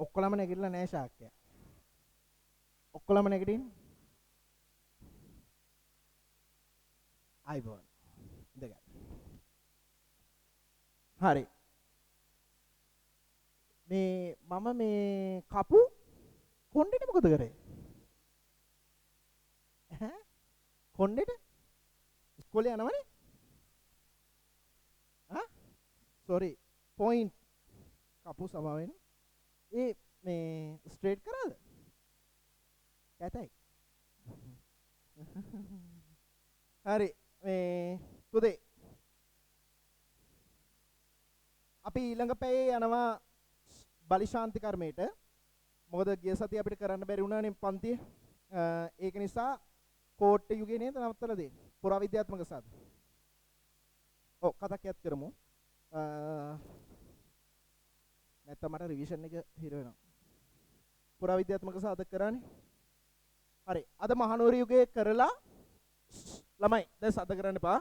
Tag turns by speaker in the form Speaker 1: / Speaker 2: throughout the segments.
Speaker 1: ඔක්කොලම නැගිටලා නැහැ ශාක්‍ය. ඔක්කොලම නැගිටින්. ආයිබෝන්. දෙක. හරි. මම මේ කපු කොණ්ඩේට මොකද කරේ? ඈ කොණ්ඩේට ඉස්කෝලේ යනවනේ? සෝරි පොයින්ට් කපු සමාවෙන් මේ ස්ට්‍රේට් කරාද? කැතයි. හරි මේ පුතේ අපි ඊළඟ පැයේ යනවා බලිශාන්ති කර්මයට. මොකද ගිය සතිය අපිට කරන්න බැරි වුණානේ පන්තිය. ඒක නිසා කෝට්ටේ යුගයේ නේද නවත්තලා දෙන්නේ. පුරාවිද්‍යාත්මක සාධක. ඔව් කතාවක් යත් කරමු. නැත්නම් මට රිවිෂන් එක හිර වෙනවා. පුරාවිද්‍යාත්මක සාධක කරානේ. හරි. අද මහනුවර යුගයේ කරලා ළමයි දැන් සද්ද කරන්න එපා.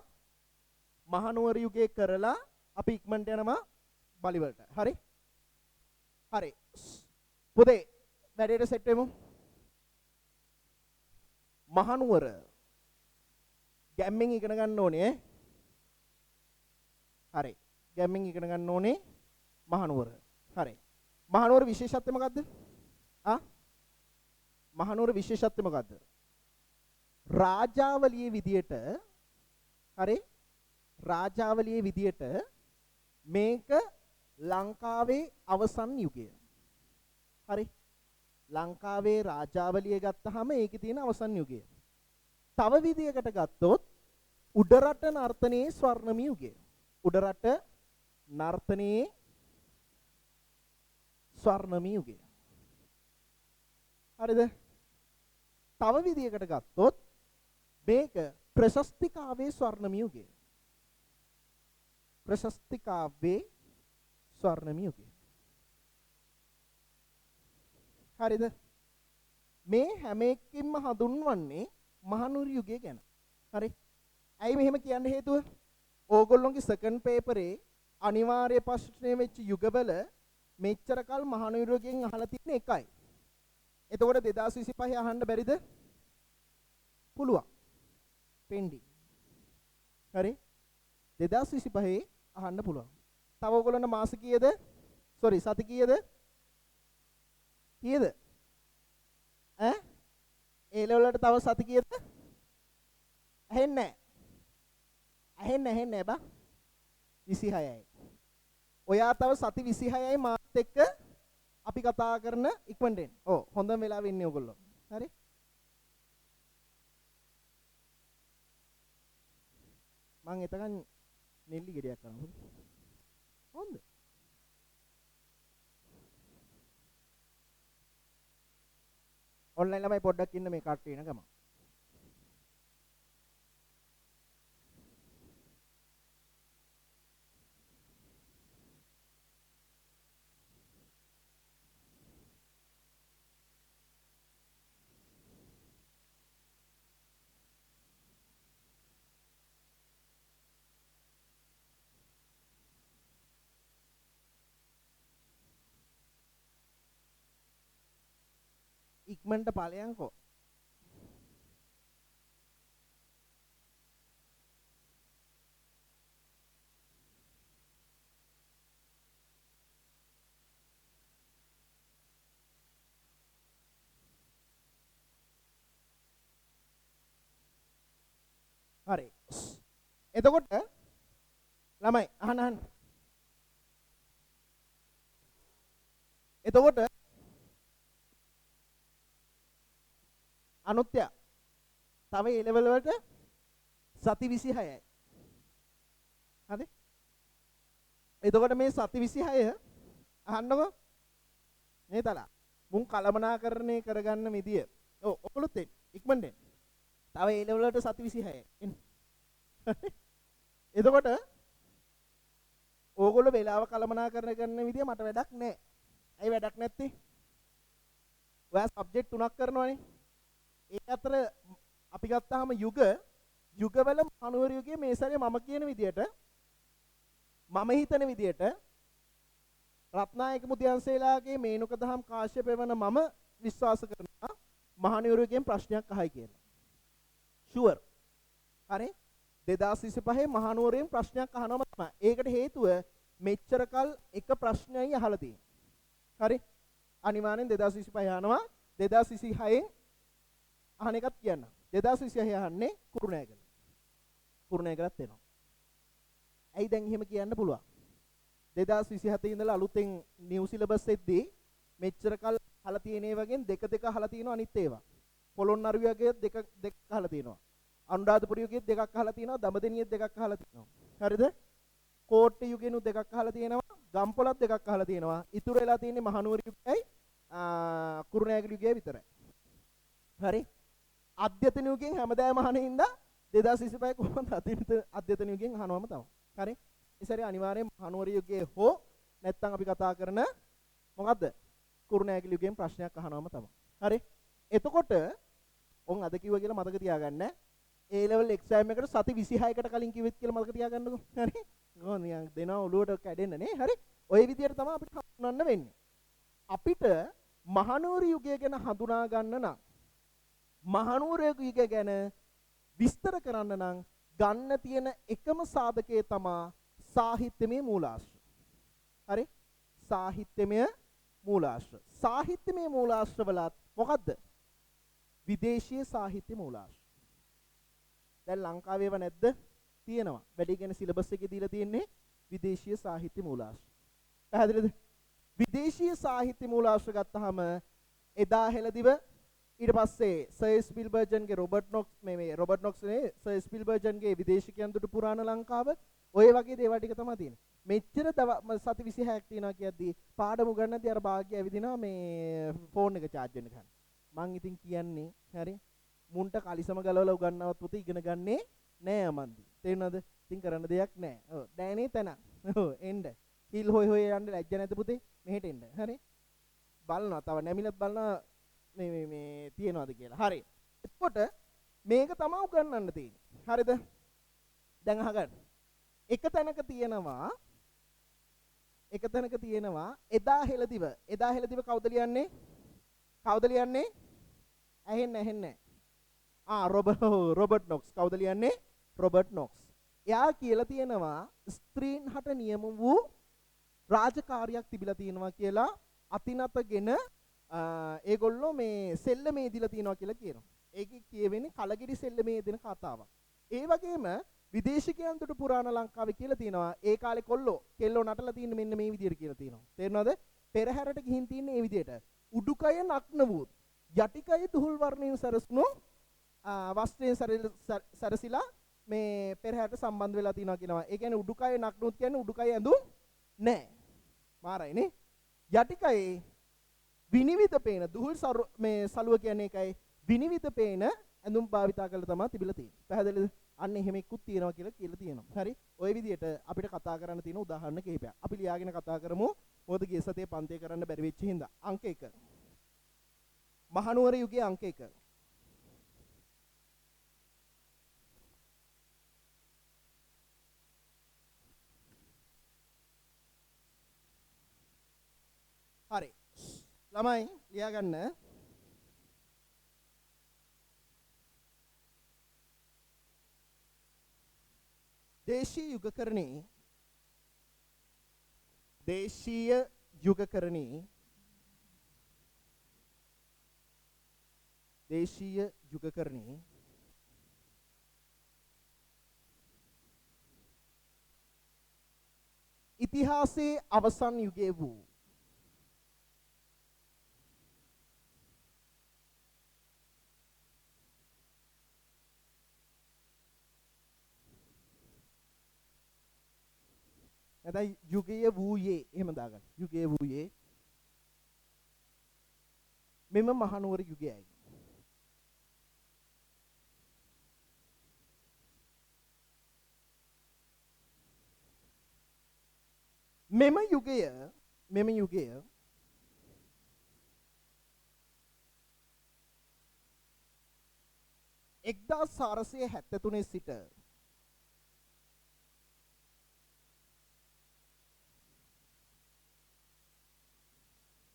Speaker 1: මහනුවර යුගයේ කරලා අපි ඉක්මනට යනවා බලි වලට. හරි? හරි. පුතේ වැඩේට සෙට් වෙමු. මහනුවර ගැම්මෙන් ඉගෙන ගන්න ඕනේ ඈ. හරි. ගැම්මෙන් ඉගෙන ගන්න ඕනේ මහනුවර. හරි. මහනුවර විශේෂත්වය මොකද්ද? මහනුවර විශේෂත්වය මොකද්ද? රාජාවලියේ විදියට හරි රාජාවලියේ විදියට මේක ලංකාවේ අවසන් යුගය. හරි ලංකාවේ රාජාවලිය ගත්තාම ඒකේ තියෙන අවසන් යුගය. තව විදියකට ගත්තොත් උඩරට නර්තනයේ ස්වර්ණමය යුගය. උඩරට නර්තනයේ ස්වර්ණමය යුගය. හරිද? තව විදියකට ගත්තොත් මේක ප්‍රශස්තිකාවේ ස්වර්ණමය යුගය. ප්‍රශස්තිකාවේ ස්වර්ණමය යුගය. හරිද? මේ හැම එකකින්ම හඳුන්වන්නේ මහනුවර යුගය ගැන. හරි? ඇයි මෙහෙම කියන්න හේතුව? ඕගොල්ලෝගේ සෙකන්ඩ් පේපරේ අනිවාර්ය ප්‍රශ්නේ වෙච්ච යුගවල මෙච්චර කල් මහනුවර යුගයෙන් අහලා තියෙන එකයි. එතකොට 2025 අහන්න බැරිද? පුළුවන්. පෙන්ඩිං. හරි? 2025 අහන්න පුළුවන්. තව ඔයගොල්ලන්ට මාස කීයද? සෝරි සති කීයද? කීයද? ඒ ලෙවල් වලට තව සති කීයද? ඇහෙන්නේ නැහැ බා. 26යි. ඔයා තව සති 26යි මාත් එක්ක අපි කතා කරන ඉක්මනට එන්න. ඔව් හොඳම වෙලාවෙ ඉන්නේ ඔයගොල්ලෝ. හරි? මං එතකන් නෙල්ලි ගෙඩියක් කරනවා. හොඳ. ඔන්ලයින් ළමයි පොඩ්ඩක් ඉන්න මේ කට්ටිය එන ගම. ඉක්මනට ඵලයන්කෝ. හරි. එතකොට ළමයි අහන්න. එතකොට අනුත්‍ය තව ඒ ලෙවල් වලට සති 26යි. හරි? එතකොට මේ සති 26 අහන්නකෝ. මේ තලා. මුන් කලමනාකරණය කරගන්න විදිය. ඔව් ඔකලොත් එන්න. ඉක්මනට එන්න. තව ඒ ලෙවල් වලට සති 26යි. එන්න. එතකොට ඕගොල්ලෝ වෙලාව කලමනාකරණය කරන විදිය මට වැඩක් නැහැ. ඇයි වැඩක් නැත්තේ? ඔයා සබ්ජෙක්ට් තුනක් කරනවනේ. ඒ අතර අපි ගත්තාම යුගවල මහනුවර යුගයේ මේ සැරේ මම කියන විදියට මම හිතන විදියට රත්නායක මුදියන්සේලාගේ මේනුක දහම් කාශ්‍යප වෙන මම විශ්වාස කරනවා මහනුවරගෙන් ප්‍රශ්නයක් අහයි කියලා. ෂුවර්. හරි? 2025 මහනුවරෙන් ප්‍රශ්නයක් අහනවම තමයි. ඒකට හේතුව මෙච්චර කල් එක ප්‍රශ්නයයි අහලා තියෙන්නේ. හරි? අනිවාර්යෙන් 2025 අහනවා. 2026න් අහන එකත් කියන්න. 2026 අහන්නේ කුරුණෑගල. කුරුණෑගලත් එනවා. ඇයි දැන් එහෙම කියන්න පුළුවන්? 2027 ඉඳලා අලුතෙන් නිව් සිලබස් එද්දී මෙච්චර කල් අහලා තියෙන ඒවාගෙන් දෙක අහලා තියෙනවා අනිත් ඒවා. පොළොන්නරුවගේ දෙක අහලා තියෙනවා. අනුරාධපුරයගේ දෙකක් අහලා තියෙනවා. දඹදෙණියේ දෙකක් අහලා තියෙනවා. හරිද? කෝට්ටේ යුගෙනු දෙකක් අහලා තියෙනවා. ගම්පොලත් දෙකක් අහලා තියෙනවා. ඉතුරු වෙලා තියෙන්නේ මහනුවර යුගයයි කුරුණෑගල යුගයයි විතරයි. හරි? අධ්‍යතන යුගයෙන් හැමදාම අහන හින්දා 2025 කොහොමද අධ්‍යතන යුගයෙන් අහනවම තමයි. හරි? ඉතින් අනිවාර්යෙන් මහනුවර යුගයේ හෝ නැත්නම් අපි කතා කරන මොකද්ද? කුරුණෑගල යුගයෙන් ප්‍රශ්නයක් අහනවම තමයි. හරි? එතකොට ඔන් අද කිව්වා කියලා මතක තියාගන්න. A level exam එකට සති 26කට කලින් කිව්වෙත් කියලා මතක තියාගන්නකෝ. හරි? ඕන නිකන් දෙනවා ඔළුවට කැඩෙන්න නේ. හරි? ওই විදියට තමයි අපිට හඳුනන්න වෙන්නේ. අපිට මහනුවර යුගය ගැන හඳුනා ගන්න නම් මහනුවර යුගය ගැන විස්තර කරන්න නම් ගන්න තියෙන එකම සාධකය තමයි සාහිත්‍යමය මූලාශ්‍ර. හරි? සාහිත්‍යමය මූලාශ්‍ර. සාහිත්‍යමය මූලාශ්‍ර වලත් මොකද්ද? විදේශීය සාහිත්‍ය මූලාශ්‍ර. දැන් ලංකාවේව නැද්ද? තියෙනවා. වැඩි කියන සිලබස් එකේ දීලා තියෙන්නේ විදේශීය සාහිත්‍ය මූලාශ්‍ර. පැහැදිලිද? විදේශීය සාහිත්‍ය මූලාශ්‍ර ගත්තාම එදා හෙළදිව ඊට පස්සේ සර් ස්පිල්බර්ජන්ගේ රොබර්ට් නොක්ස් නේ සර් ස්පිල්බර්ජන්ගේ විදේශිකයන් දුටු පුරාණ ලංකාව ඔය වගේ දේවල් ටික තමයි තියෙන්නේ. මෙච්චර සති 26ක් තියනවා කියද්දී පාඩම උගන්නද්දී අර භාග්‍ය ඇවිදිනවා මේ ෆෝන් එක charge වෙන්න ගන්න. මං ඉතින් කියන්නේ හරි මුන්ට කලිසම ගලවලා උගන්නවත් පුතේ ඉගෙන ගන්නේ නෑ අමන්දි. තේරෙනවද? ඉතින් කරන්න දෙයක් නෑ. ඔව් දැනේ තන. ඔව් එන්න. හිල් හොය හොය යන්න ලැජ්ජ නැත පුතේ. මෙහෙට එන්න. හරි? බලනවා තව නැමිලත් බලනවා මේ තියනවාද කියලා. හරි. එතකොට මේක තමයි උගන්නන්න තියෙන්නේ. හරිද? දැන් අහගන්න. එක තැනක තියෙනවා එදා හෙළදිව කවුද ලියන්නේ? ඇහෙන්නේ. Robert Knox. කවුද ලියන්නේ? Robert Knox. එයා කියලා තියෙනවා ස්ත්‍රීන් හට නියම වූ රාජකාරියක් තිබිලා තියෙනවා කියලා අතිනතගෙන ඒගොල්ලෝ මේ සෙල්ලමේ දීලා තියෙනවා කියලා කියනවා. ඒකේ කියවෙන්නේ කලගිරි සෙල්ලමේ දෙන කතාවක්. ඒ වගේම විදේශිකයන් දුටු පුරාණ ලංකාවේ කියලා තියෙනවා ඒ කාලේ කෙල්ලෝ නටලා තියෙන මෙන්න මේ විදියට කියලා තියෙනවා. තේරෙනවද? පෙරහැරට ගිහින් තියෙන්නේ මේ විදියට. උඩුකය නග්න වූ යටිකය දුහුල් වර්ණයෙන් සරසුණු වස්ත්‍රයෙන් සරසිලා මේ පෙරහැරට සම්බන්ධ වෙලා තියෙනවා කියනවා. ඒ කියන්නේ උඩුකය නග්නුත් කියන්නේ උඩුකය ඇඳුම් නැහැ. මාරයිනේ. යටිකයේ විනිවිද පේන දුහුල් මේ සලුව කියන්නේ ඒකයි විනිවිද පේන ඇඳුම් භාවිතා කරලා තමයි තිබිලා තියෙන්නේ. පැහැදිලිද? අන්න එහෙම එක්කුත් තියෙනවා කියලා තියෙනවා. හරි? ওই විදිහට අපිට කතා කරන්න තියෙන උදාහරණ කිහිපයක්. අපි ලියාගෙන කතා කරමු. මොකද ගිය සතියේ පන්තිය කරන්න බැරි වෙච්ච හින්දා. අංක 1. මහනුවර යුගයේ අංක 1. හරි. ළමයි ලියා ගන්න. දේශීය යුගකරණේ ඉතිහාසයේ අවසන් යුගයේ වූ නැත්නම් යුගය වූයේ එහෙම දාගන්න. යුගය වූයේ මෙම මහනුවර යුගයයි. මෙම යුගය 1473 සිට 1483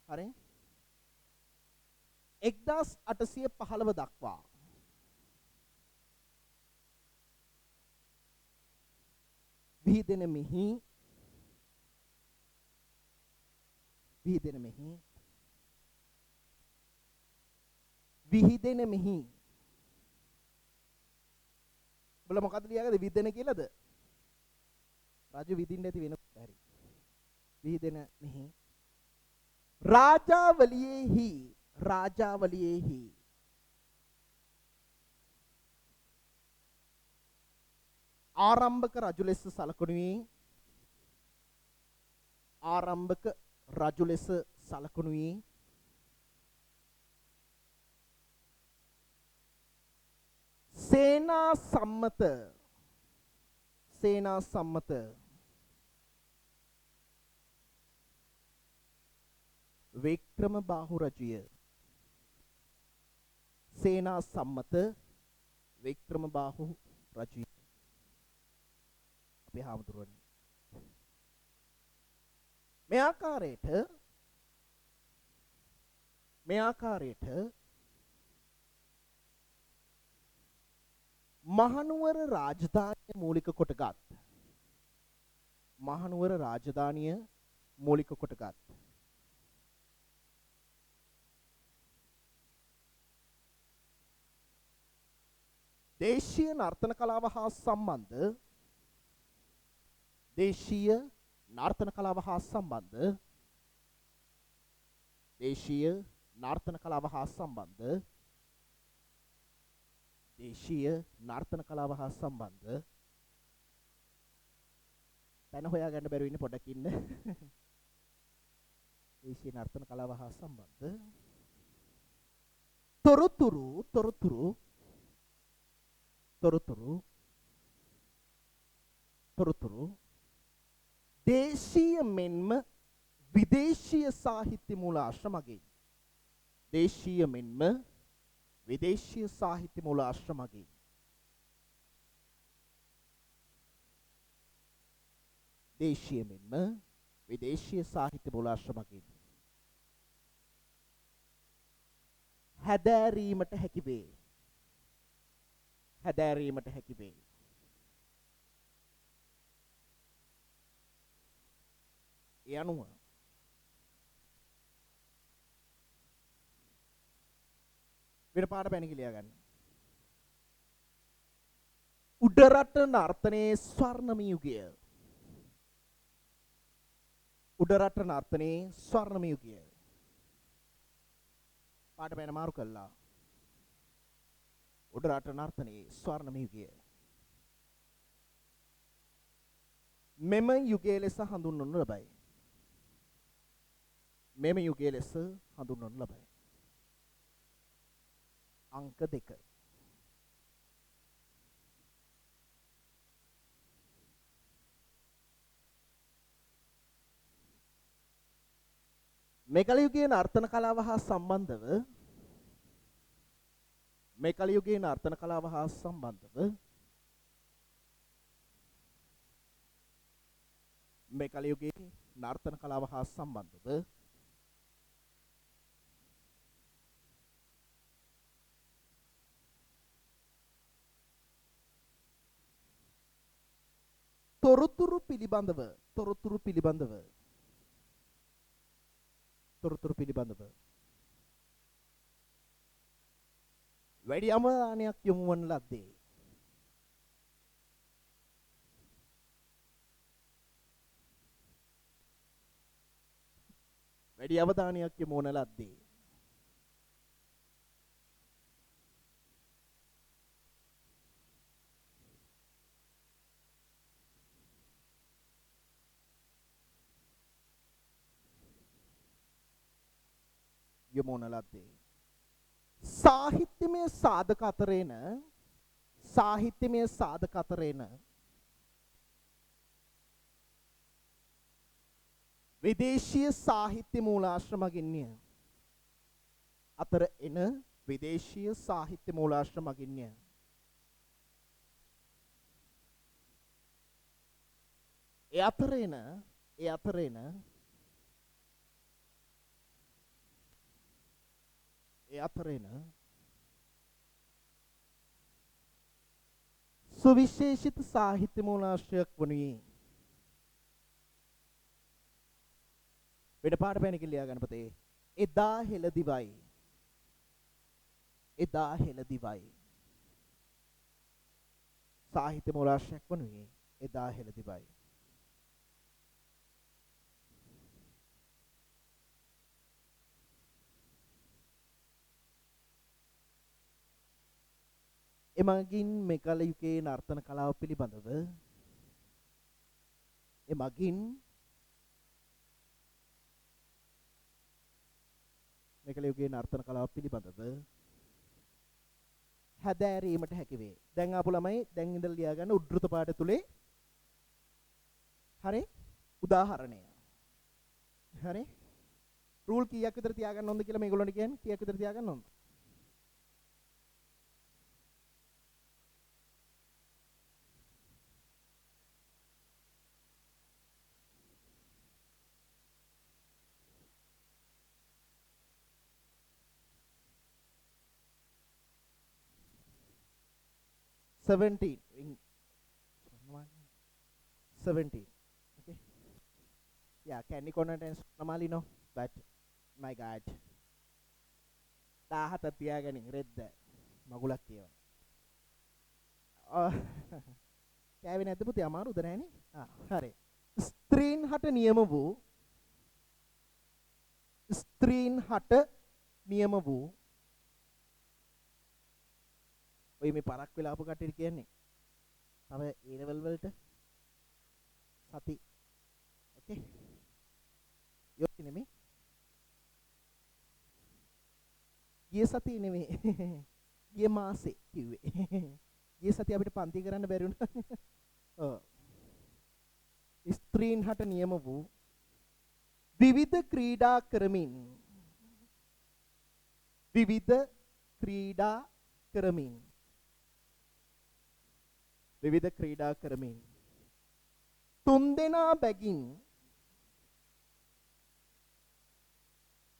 Speaker 1: හරි 1815 දක්වා විහිදෙන මෙහි බල මොකද්ද ලියාගත්තේ විහිදෙන කියලාද රාජු විදින්න ඇති වෙන හරි විහිදෙන මෙහි රාජාවලියේහි ආරම්භක රජු ලෙස සලකනුයේ සේනා සම්මත වික්‍රමබාහු රජුය සේනා සම්මත වික්‍රමබාහු රජුය අපේ හාමුදුරුවනේ මේ ආකාරයට මහනුවර රාජධානිය මූලික කොටගත් දේශීය නර්තන කලාව හා සම්බන්ධ තැන හොයාගන්න බැරුව ඉන්නේ පොඩ්ඩක් ඉන්න. දේශීය නර්තන කලාව හා සම්බන්ධ තොරතුරු දේශීය මෙන්ම විදේශීය සාහිත්‍ය මූලාශ්‍ර මගින් හැදෑරීමට හැකි වේ. ඒ අනුව වෙන පාඩ පැණිකි ලියා ගන්න. උඩරට නර්තනයේ ස්වර්ණම යුගය. පාඩ පැන මාරු කළා. උඩරට නර්තනයේ ස්වර්ණම යුගය. මෙම යුගයේ ලෙස හඳුන්වනු ලබයි. අංක 2 මෙකල යුගයේ නර්තන කලාව හා සම්බන්ධව තොරතුරු පිළිබඳව වැඩි අවධානයක් යොමු වන ලද්දේ සාහිත්‍යමය සාධක අතරේන විදේශීය සාහිත්‍ය මූලාශ්‍ර මගින්ය. ඒ අතරේන ඒ අතරේන සුවිශේෂිත සාහිත්‍ය මූලාශ්‍රයක් වනුයේ වෙන පාඩ පැණිකෙන් ලියා ගන්න පතේ එදා හෙළදිවයි සාහිත්‍ය මූලාශ්‍රයක් වනුයේ එදා හෙළදිවයි එමගින් මෙකල යුගයේ නර්තන කලාව පිළිබඳව හැදෑරීමට හැකි වේ. දැන් ආපු ළමයි දැන් ඉඳලා ලියා ගන්න උද්ෘත පාඩ තුලේ හරි උදාහරණය. හරි රූල් කීයක් විතර තියාගන්න ඕනද කියලා මේගොල්ලන්ට කියන්නේ කීයක් විතර තියාගන්න ඕනද? Seventeen. Okay. Yeah, can you condense normally no? But my God. 17 තියාගනින් රෙද්ද මගුලක් කියවන. කෑවේ නැද්ද පුතේ අමාරුද නැහනේ? හරි. ස්ත්‍රීන් හට නියම වූ ඔය මේ පරක් වෙලා ආපු කට්ටියට කියන්නේ. තව A level වලට සති. ඕකේ. යොත් නෙමෙයි. ගිය සතිය නෙමෙයි. ගිය මාසේ කිව්වේ. ගිය සතිය අපිට පන්ති කරන්න බැරි වුණා. ඔව්. ස්ත්‍රීන් හට නියම වූ විවිධ ක්‍රීඩා කරමින්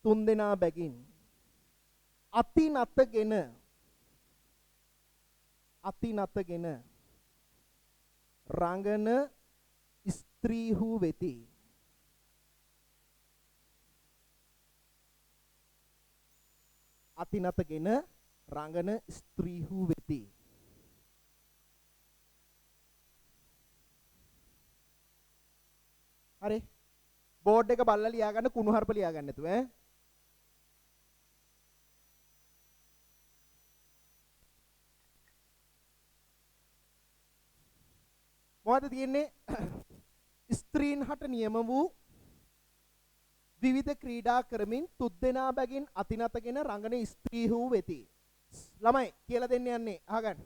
Speaker 1: තුන්දෙනා බැගින් අති නතගෙන රංගන ස්ත්‍රීහු වෙති. අති නතගෙන රංගන ස්ත්‍රීහු වෙති. හරි බෝඩ් එක බලලා ලියා ගන්න කුණු හarp ලියා ගන්න නැතුව ඈ මොකද තියෙන්නේ ස්ත්‍රීන් හට නියම වූ විවිධ ක්‍රීඩා කරමින් තුද්දෙනා බැගින් අතිනතගෙන රංගන ස්ත්‍රීහු වෙති. ළමයි කියලා දෙන්න යන්නේ අහගන්න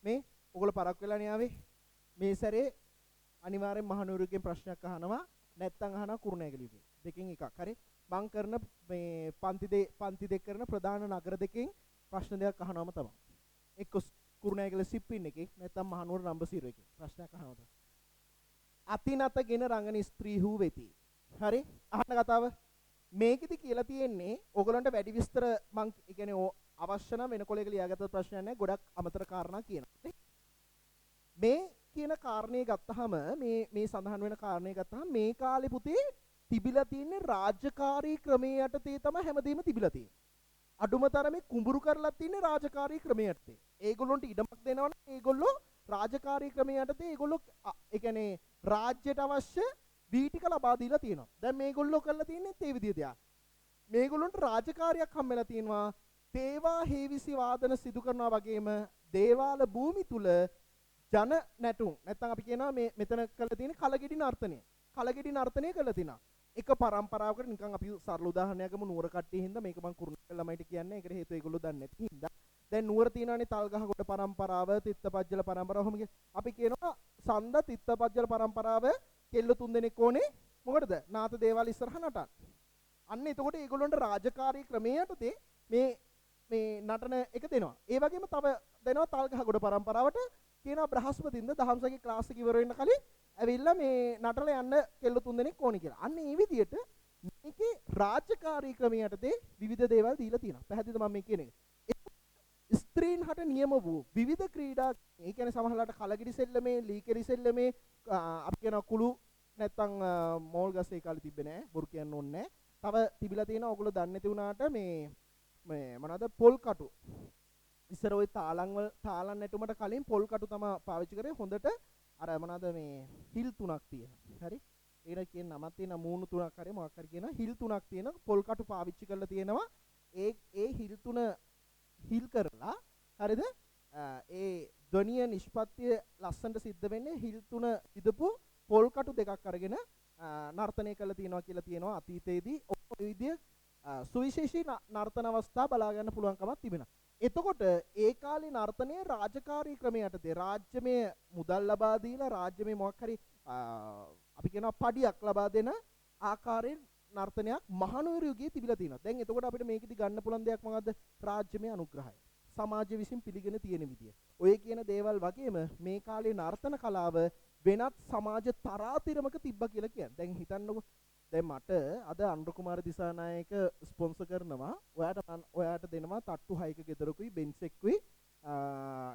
Speaker 1: මේ ඔයගොල්ලෝ පරක් වෙලානේ ආවේ මේ සැරේ අනිවාර්යෙන් මහනුවරගෙන් ප්‍රශ්නයක් අහනවා නැත්නම් අහනවා කුරුණෑගලියකින් දෙකෙන් එකක් හරි මං කරන මේ පන්ති දෙක කරන ප්‍රධාන නගර දෙකෙන් ප්‍රශ්න දෙකක් අහනවම තමයි එක්ක කුරුණෑගල සිප්පින් එකේ නැත්නම් මහනුවර නම්බර් 0 එකේ ප්‍රශ්නයක් අහනවා අතිනතගෙන රංගන ස්ත්‍රීහු වෙති. හරි අහන්න කතාව මේකෙදි කියලා තියෙන්නේ ඕගලන්ට වැඩි විස්තර මං කියන්නේ අවශ්‍ය නම් වෙන කොලයක ලියාගත්ත ප්‍රශ්නයක් නැහැ ගොඩක් අමතර කාරණා කියනවා. මේ කියන කාරණේ ගත්තාම මේ සඳහන් වෙන කාරණේ ගත්තාම මේ කාලේ පුතේ තිබිලා තියෙන්නේ රාජකාරී ක්‍රමයේ යටතේ තමයි හැමදේම තිබිලා තියෙන්නේ. අඩුම තරමේ කුඹුරු කරලා තියෙන්නේ රාජකාරී ක්‍රමයේ යටතේ. ඒගොල්ලොන්ට ඉඩමක් දෙනවනේ ඒගොල්ලෝ රාජකාරී ක්‍රමයේ යටතේ ඒගොල්ලෝ ඒ කියන්නේ රාජ්‍යයට අවශ්‍ය වී ටික ලබා දීලා තියෙනවා. දැන් මේගොල්ලෝ කරලා තියෙන්නේ ඒ විදිහට. මේගොල්ලොන්ට රාජකාරියක් හම්බෙලා තියෙනවා. තේවා හේවිසි වාදන සිදු කරනවා වගේම දේවාල භූමි තුල ජන නැටුම් නැත්නම් අපි කියනවා මේ මෙතන කරලා තියෙන කලගෙඩි නර්තනය. කලගෙඩි නර්තනය කරලා තිනා. එක පරම්පරාවකට නිකන් අපි සරල උදාහරණයක් ගමු නුවර කට්ටිය හින්දා මේක මම කුරුණෑගල ළමයිට කියන්නේ ඒකට හේතුව ඒගොල්ලෝ දන්නේ නැති හින්දා. දැන් නුවර තියෙනවානේ තල්ගහකොඩ පරම්පරාව, තිත්තපජ්ජල පරම්පරාව ඔහොම අපි කියනවා සඳ තිත්තපජ්ජල පරම්පරාව කෙල්ල 3 දෙනෙක් ඕනේ. මොකටද? නාත දේවාල ඉස්සරහ නටන්න. අන්න එතකොට ඒගොල්ලන්ට රාජකාරී ක්‍රමයේ යටතේ මේ නටන එක දෙනවා. ඒ වගේම තව දෙනවා තල්ගහකොඩ පරම්පරාවට කියනවා බ්‍රහස්පතින්ද දහම්සගේ ක්ලාස් එක ඉවර වෙන්න කලින් ඇවිල්ලා මේ නටල යන්න කෙල්ල 3 දෙනෙක් ඕනි කියලා. අන්න ඒ විදිහට මේකේ රාජකාරී ක්‍රමයේ යටතේ විවිධ දේවල් දීලා තියෙනවා. පැහැදිලිද මම මේ කියන එක? ස්ත්‍රීන් හට නියම වූ විවිධ ක්‍රීඩා, ඒ කියන්නේ සමහරලාට කලගිරි සෙල්ලමේ, ලීකෙරි සෙල්ලමේ, අපි කියන කුළු නැත්තම් මෝල් ගස් ඒ කාලේ තිබ්බේ නෑ, බොරු කියන්න ඕනේ නෑ. තව තිබිලා තියෙනවා ඔයගොල්ලෝ දන්නේ නැති වුණාට මේ මොනවද පොල් කටු. ඉස්සර ওই තාලන් නැටුමට කලින් පොල් කටු තමයි පාවිච්චි කරේ. හොඳට අර මොනවද මේ හිල් තුනක් තියෙනවා. හරි? ඒකට කියන නමක් තියෙන මූණු තුනක් හරි මොකක් හරි කියන හිල් තුනක් තියෙන පොල් කටු පාවිච්චි කරලා තියෙනවා. ඒ හිල් තුන හිල් කරලා හරිද? ඒ ධ්වනිය නිෂ්පත්තිය ලස්සනට සිද්ධ වෙන්නේ හිල් තුන ඉදපු පොල් කටු දෙකක් අරගෙන නර්තනය කළා තියෙනවා කියලා තියෙනවා අතීතයේදී. ඔය විදිය සුවිශේෂී නර්තන අවස්ථා බලා ගන්න පුළුවන්කමක් තිබෙනවා. එතකොට ඒ කාලේ නර්තනයේ රාජකාරී ක්‍රමයේ යටතේ රාජ්‍යමය මුදල් ලබා දීලා රාජ්‍යමය මොකක් හරි අපි කියනවා පඩියක් ලබා දෙන ආකාරයෙන් නර්තනයක් මහනුවර යුගයේ තිබිලා තියෙනවා. දැන් එතකොට අපිට මේකෙදි ගන්න පුළුවන් දෙයක් මොකද්ද? රාජ්‍යමය අනුග්‍රහය. සමාජය විසින් පිළිගෙන තියෙන විදිය. ඔය කියන දේවල් වගේම මේ කාලේ නර්තන කලාව වෙනත් සමාජ තරාතිරමක තිබ්බා කියලා කියන්නේ. දැන් හිතන්නකෝ. දැන් මට අද අනුර කුමාර දිසානායක ස්පොන්සර් කරනවා. ඔයාට දෙනවා තට්ටු 6ක ගෙදරකුයි බෙන්ස් එකකුයි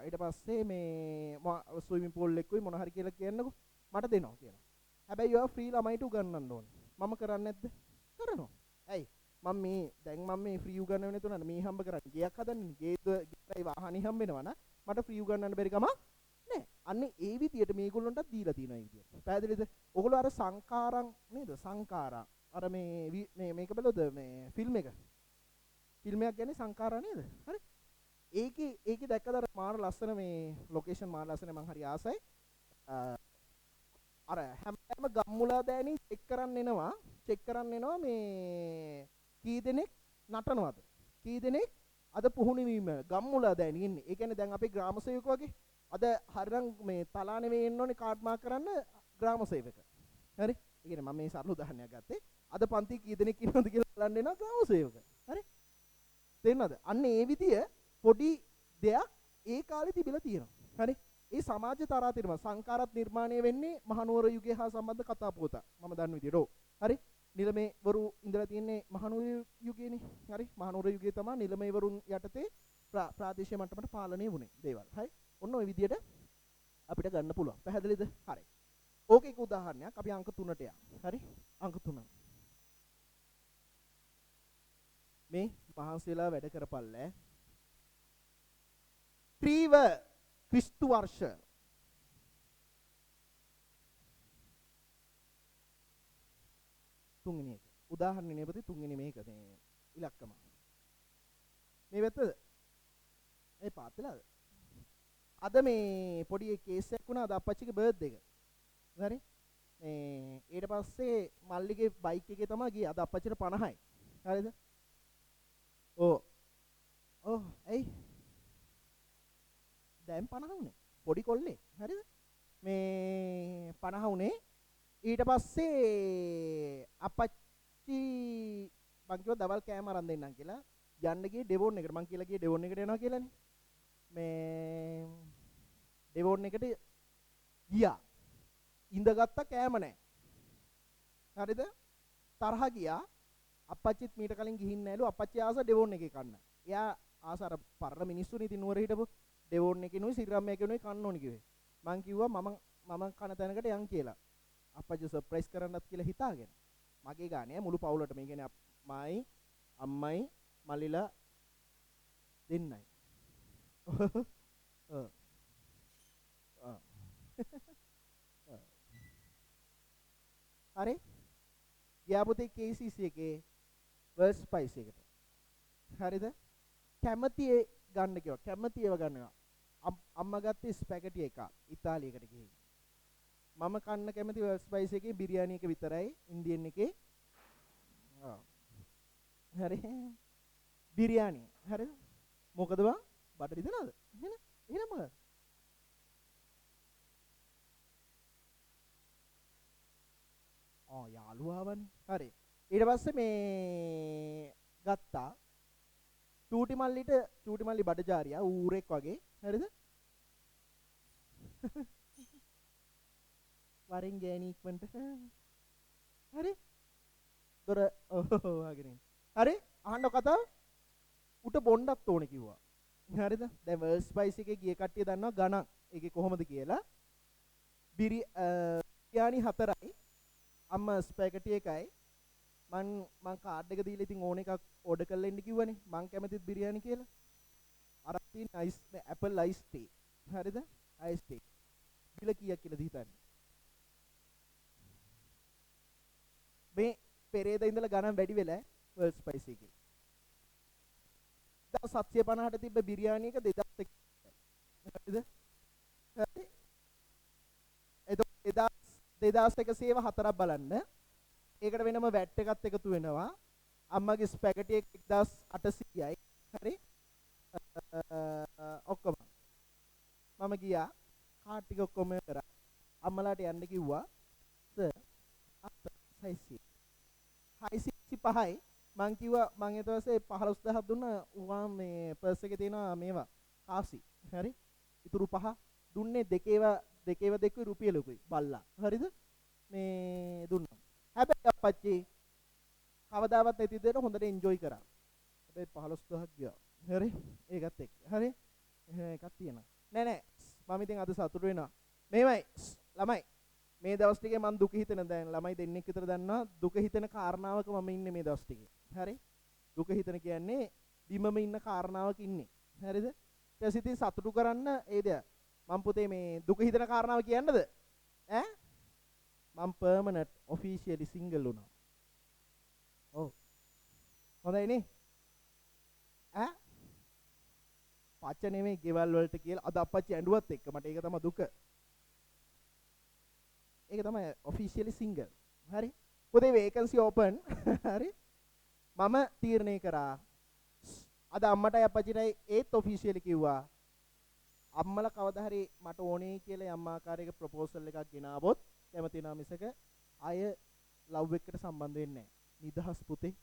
Speaker 1: ඊට පස්සේ මේ ස්විමින් පූල් එකකුයි මොන හරි කියලා කියන්නකෝ. මට දෙනවා කියනවා. හැබැයි ඔයා ෆ්‍රී ළමයිට උගන්වන්න ඕනේ. මම කරන්නේ නැද්ද? කරනවා. ඇයි? මම මේ ෆ්‍රී උගන්වන්නේ නැතුණා මේ හම්බ කරන්නේ. ගියක් හදන්නේ. ගේයි වාහනේ හම්බ වෙනවා නා. මට ෆ්‍රී උගන්වන්න බැරි කම නෑ. අන්නේ ඒ විදියට මේගොල්ලන්ටත් දීලා තියෙනවා ඒ විදියට. පැහැදිලිද? ඔයගොල්ලෝ අර සංකාරම් නේද? සංකාරා. අර මේක බලවද මේ ෆිල්ම් එක? ෆිල්ම් එකක් කියන්නේ සංකාරා නේද? හරි. ඒකේ දැක්කද අර මාර ලස්සන මේ ලොකේෂන් මාර ලස්සන මං හරි ආසයි. අර හැමදාම ගම්මුලා දෑනින් චෙක් කරන්න එනවා මේ කී දෙනෙක් නටනවද? කී දෙනෙක් අද පුහුණු වීම ගම්මුලා දෑනින් ඉන්නේ. ඒ කියන්නේ දැන් අපේ ග්‍රාම සේවක වගේ අද හරිනම් මේ තලා නෙවෙයි එන්න ඕනේ කාඩ් මාක් කරන්න ග්‍රාම සේවක. හරි? ඒ කියන්නේ මම මේ සරල උදාහරණයක් ගත්තේ. අද පන්ති කී දෙනෙක් ඉන්නවද කියලා බලන්න එනවා ග්‍රාම සේවක. හරි? තේරෙනවද? අන්න ඒ විදිය පොඩි දෙයක් ඒ කාලේ තිබිලා තියෙනවා. හරි? ඒ සමාජ තරාතිරම සංකාරත් නිර්මාණය වෙන්නේ මහනුවර යුගය හා සම්බන්ධ කතා පොත. මම දන්න විදියට. ඔව්. හරි? නිලමේ වරු ඉඳලා තියෙන්නේ මහනුවර යුගයේනේ. හරි? මහනුවර යුගයේ තමයි නිලමේ වරුන් යටතේ ප්‍රාදේශීය මට්ටමට පාලනය වුණේ. දේවල්. හරි? ඔන්න ඔය විදියට අපිට ගන්න පුළුවන්. පැහැදිලිද? හරි. ඕක එක උදාහරණයක්. අපි අංක 3ට යමු. හරි? අංක 3. මේ මහන්සියලා වැඩ කරපල්ලෑ. ත්‍රිව ක්‍රිස්තු වර්ෂ තුන්වෙනි එක. උදාහරණේ නෙපති තුන්වෙනි මේක මේ ඉලක්කම. මේ වෙතද? ඒ පාත්තලාද? අද මේ පොඩි කේස් එකක් වුණා අද අපච්චිගේ බර්ත්ඩේ එක. හරි? මේ ඊට පස්සේ මල්ලිගේ බයික් එකේ තමයි ගියේ. අද අපච්චිට 50යි. හරිද? ඔව් ඇයි? දැන් 50 වුණේ. පොඩි කොල්ලේ. හරිද? මේ 50 වුණේ. ඊට පස්සේ අපච්චි මං කිව්වා දවල් කෑම අරන් දෙන්නම් කියලා. යන්න ගියේ ඩෙවොන් එකට. මං කියලා ගියේ ඩෙවොන් එකට යනවා කියලානේ. මේ ඩෙවොන් එකට ගියා. ඉඳගත්ත කෑම නැහැ. හරිද? තරහ ගියා. අපච්චිත් මීට කලින් ගිහින් නැලු. අපච්චි ආස ඩෙවොන් එකේ කන්න. එයා ආස අර පරණ මිනිස්සුනේ ඉතින් නුවර හිටපු ඩෙවොන් එකේනුයි සිරිරම් එකේනුයි කන්න ඕනි කිව්වේ. මං කිව්වා මම කන තැනකට යන් කියලා. අපච්චි සර්ප්‍රයිස් කරන්නත් කියලා හිතාගෙන. මගේ ගානේ මුළු පවුලට මේ කියන්නේ මායි අම්මයි මල්ලිලා දෙන්නයි. හරි? ගියාපොතේ KCC එකේ වර්ස් ස්පයිස් එකට. හරිද? කැමති ගන්න කිව්වා. කැමති ඒවා ගන්නවා. අම්මා ගත්තේ ස්පැගටි එකක් ඉතාලියකට ගිහින්. මම කන්න කැමති වර්ස් ස්පයිස් එකේ බිරියානි එක විතරයි ඉන්දියන් එකේ. හරි. බිරියානි. හරිද? මොකද බං? බඩ රිදෙනවද? එහෙනම් මොකද? යාළුවාවනේ. හරි. ඊට පස්සේ මේ ගත්තා චූටි මල්ලි බඩජාරියා ඌරෙක් වගේ. හරිද? වරින් ගෑණි ඉක්මනට. හරි? දොර වහගෙන ඉන්න. හරි? අහන්න කතාව. උට බොණ්ඩක් ඕනේ කිව්වා. හරිද? දැන් වර්ල්ඩ් ස්පයිස් එකේ ගිය කට්ටිය දන්නවා ගණන්. ඒකේ කොහොමද කියලා. බිරියානි 4යි අම්මා ස්පැගටි එකයි මං කාඩ් එක දීලා ඉතින් ඕන එකක් ඕඩර් කරලා ඉන්න කිව්වනේ මං කැමතිත් බිරියානි කියලා අරන් තියෙන අයිස් ඇපල් අයිස් ටී හරිද අයිස් ටී බිල කීයක් කියලාද හිතන්නේ මේ පෙරේද ඉඳලා ගණන් වැඩි වෙලා වර්ල්ඩ් ස්පයිස් එකේ 1750ට තිබ්බ බිරියානි එක 2001 හරිද හරි එතකොට 2100ව හතරක් බලන්න. ඒකට වෙනම වැට් එකත් එකතු වෙනවා. අම්මගේ ස්පැගටි එක 1800යි. හරි? ඔක්කොම. මම ගියා කාඩ් ටික ඔක්කොම කරා. අම්මලාට යන්න කිව්වා. සර් 665යි. මං කිව්වා මං ඊට පස්සේ 15000ක් දුන්නා. උවා මේ පර්ස් එකේ තියෙනවා මේවා. කාසි. හරි? ඉතුරු 5 දුන්නේ දෙකේව රුපියලකුයි බල්ලා. හරිද? මේ දුන්නා. හැබැයි අප්පච්චි කවදාවත් නැති දෙයට හොඳට එන්ජොයි කරා. හැබැයි 15000ක් ගියා. හරි? ඒකත් එක්ක. හරි? එහෙනම් එකක් තියෙනවා. නෑ මම ඉතින් අද සතුටු වෙනවා. මෙහෙමයි ළමයි මේ දවස් ටිකේ මම දුක හිතෙන දැන් ළමයි දෙන්නෙක් විතර දන්නවා දුක හිතෙන කාරණාවක මම ඉන්නේ මේ දවස් ටිකේ. හරි? දුක හිතන කියන්නේ බිමම ඉන්න කාරණාවක ඉන්නේ. හරිද? ඊට පස්සේ ඉතින් සතුටු කරන්න ඒ දෙය මම පුතේ මේ දුක හිතන කාරණාව කියන්නද ඈ මම පර්මනන්ට් ඔෆිෂියලි සිංගල් වුණා ඔව් හොඳයි නේ ඈ පච්ච නෙමෙයි ගෙවල් වලට කියලා අද අපච්චි ඇඬුවත් එක්ක මට ඒක තමයි දුක ඒක තමයි ඔෆිෂියලි සිංගල් හරි පුතේ වේකන්සි ඕපන් හරි මම තීරණය කරා අද අම්මටයි අපච්චිටයි ඒත් ඔෆිෂියලි කිව්වා අම්මලා කවදා හරි මට ඕනේ කියලා යම් ආකාරයක ප්‍රොපෝසල් එකක් ගෙනාවොත් කැමති වෙනා මිසක අය ලව් එකට සම්බන්ධ වෙන්නේ නැහැ. නිදහස් පුතේ.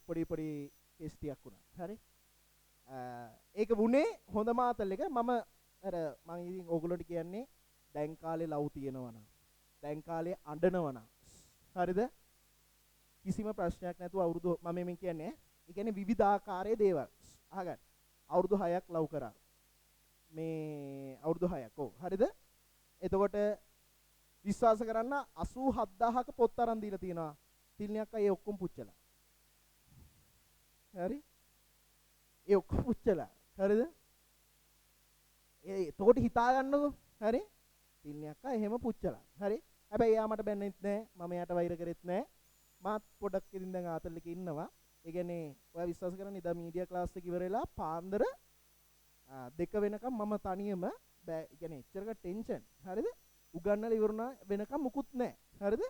Speaker 1: පොඩි කේස් ටිකක් වුණා. හරි? ඒක වුණේ හොඳ මාතල් එක මම මම ඉතින් ඕගොල්ලෝට කියන්නේ දැන් කාලේ ලව් තියෙනවා නම් දැන් කාලේ අඬනවා නම් හරිද? කිසිම ප්‍රශ්නයක් නැතුව අවුරුදු මම මේ කියන්නේ ඒ කියන්නේ විවිධාකාරයේ දේවල් අහගන්න. අවුරුදු 6ක් ලව් කරා. මේ අවුරුදු 6ක්. ඔව්. හරිද? එතකොට විශ්වාස කරන්න 87000ක පොත් අරන් දීලා තියෙනවා. තිල්නියක් අය ඔක්කොම පුච්චලා. හරි? ඒ ඔක්කොම පුච්චලා. හරිද? එතකොට හිතා ගන්නකො. හරි? තිල්නියක් අය එහෙම පුච්චලා. හරි? හැබැයි එයා මට බැන්නෙත් නැහැ. මම එයාට වෛර කරෙත් නැහැ. මාත් පොඩක් ඉතින් දැන් ආතල් එකේ ඉන්නවා. ඒ කියන්නේ ඔයා විශ්වාස කරන්නේ ඉදා මීඩියා ක්ලාස් එක ඉවර වෙලා පාන්දර 2 වෙනකම් මම තනියම බෑ. ඒ කියන්නේ එච්චරක ටෙන්ෂන්. හරිද? උගන්නලා ඉවරුණා වෙනකම් මුකුත් නැහැ. හරිද?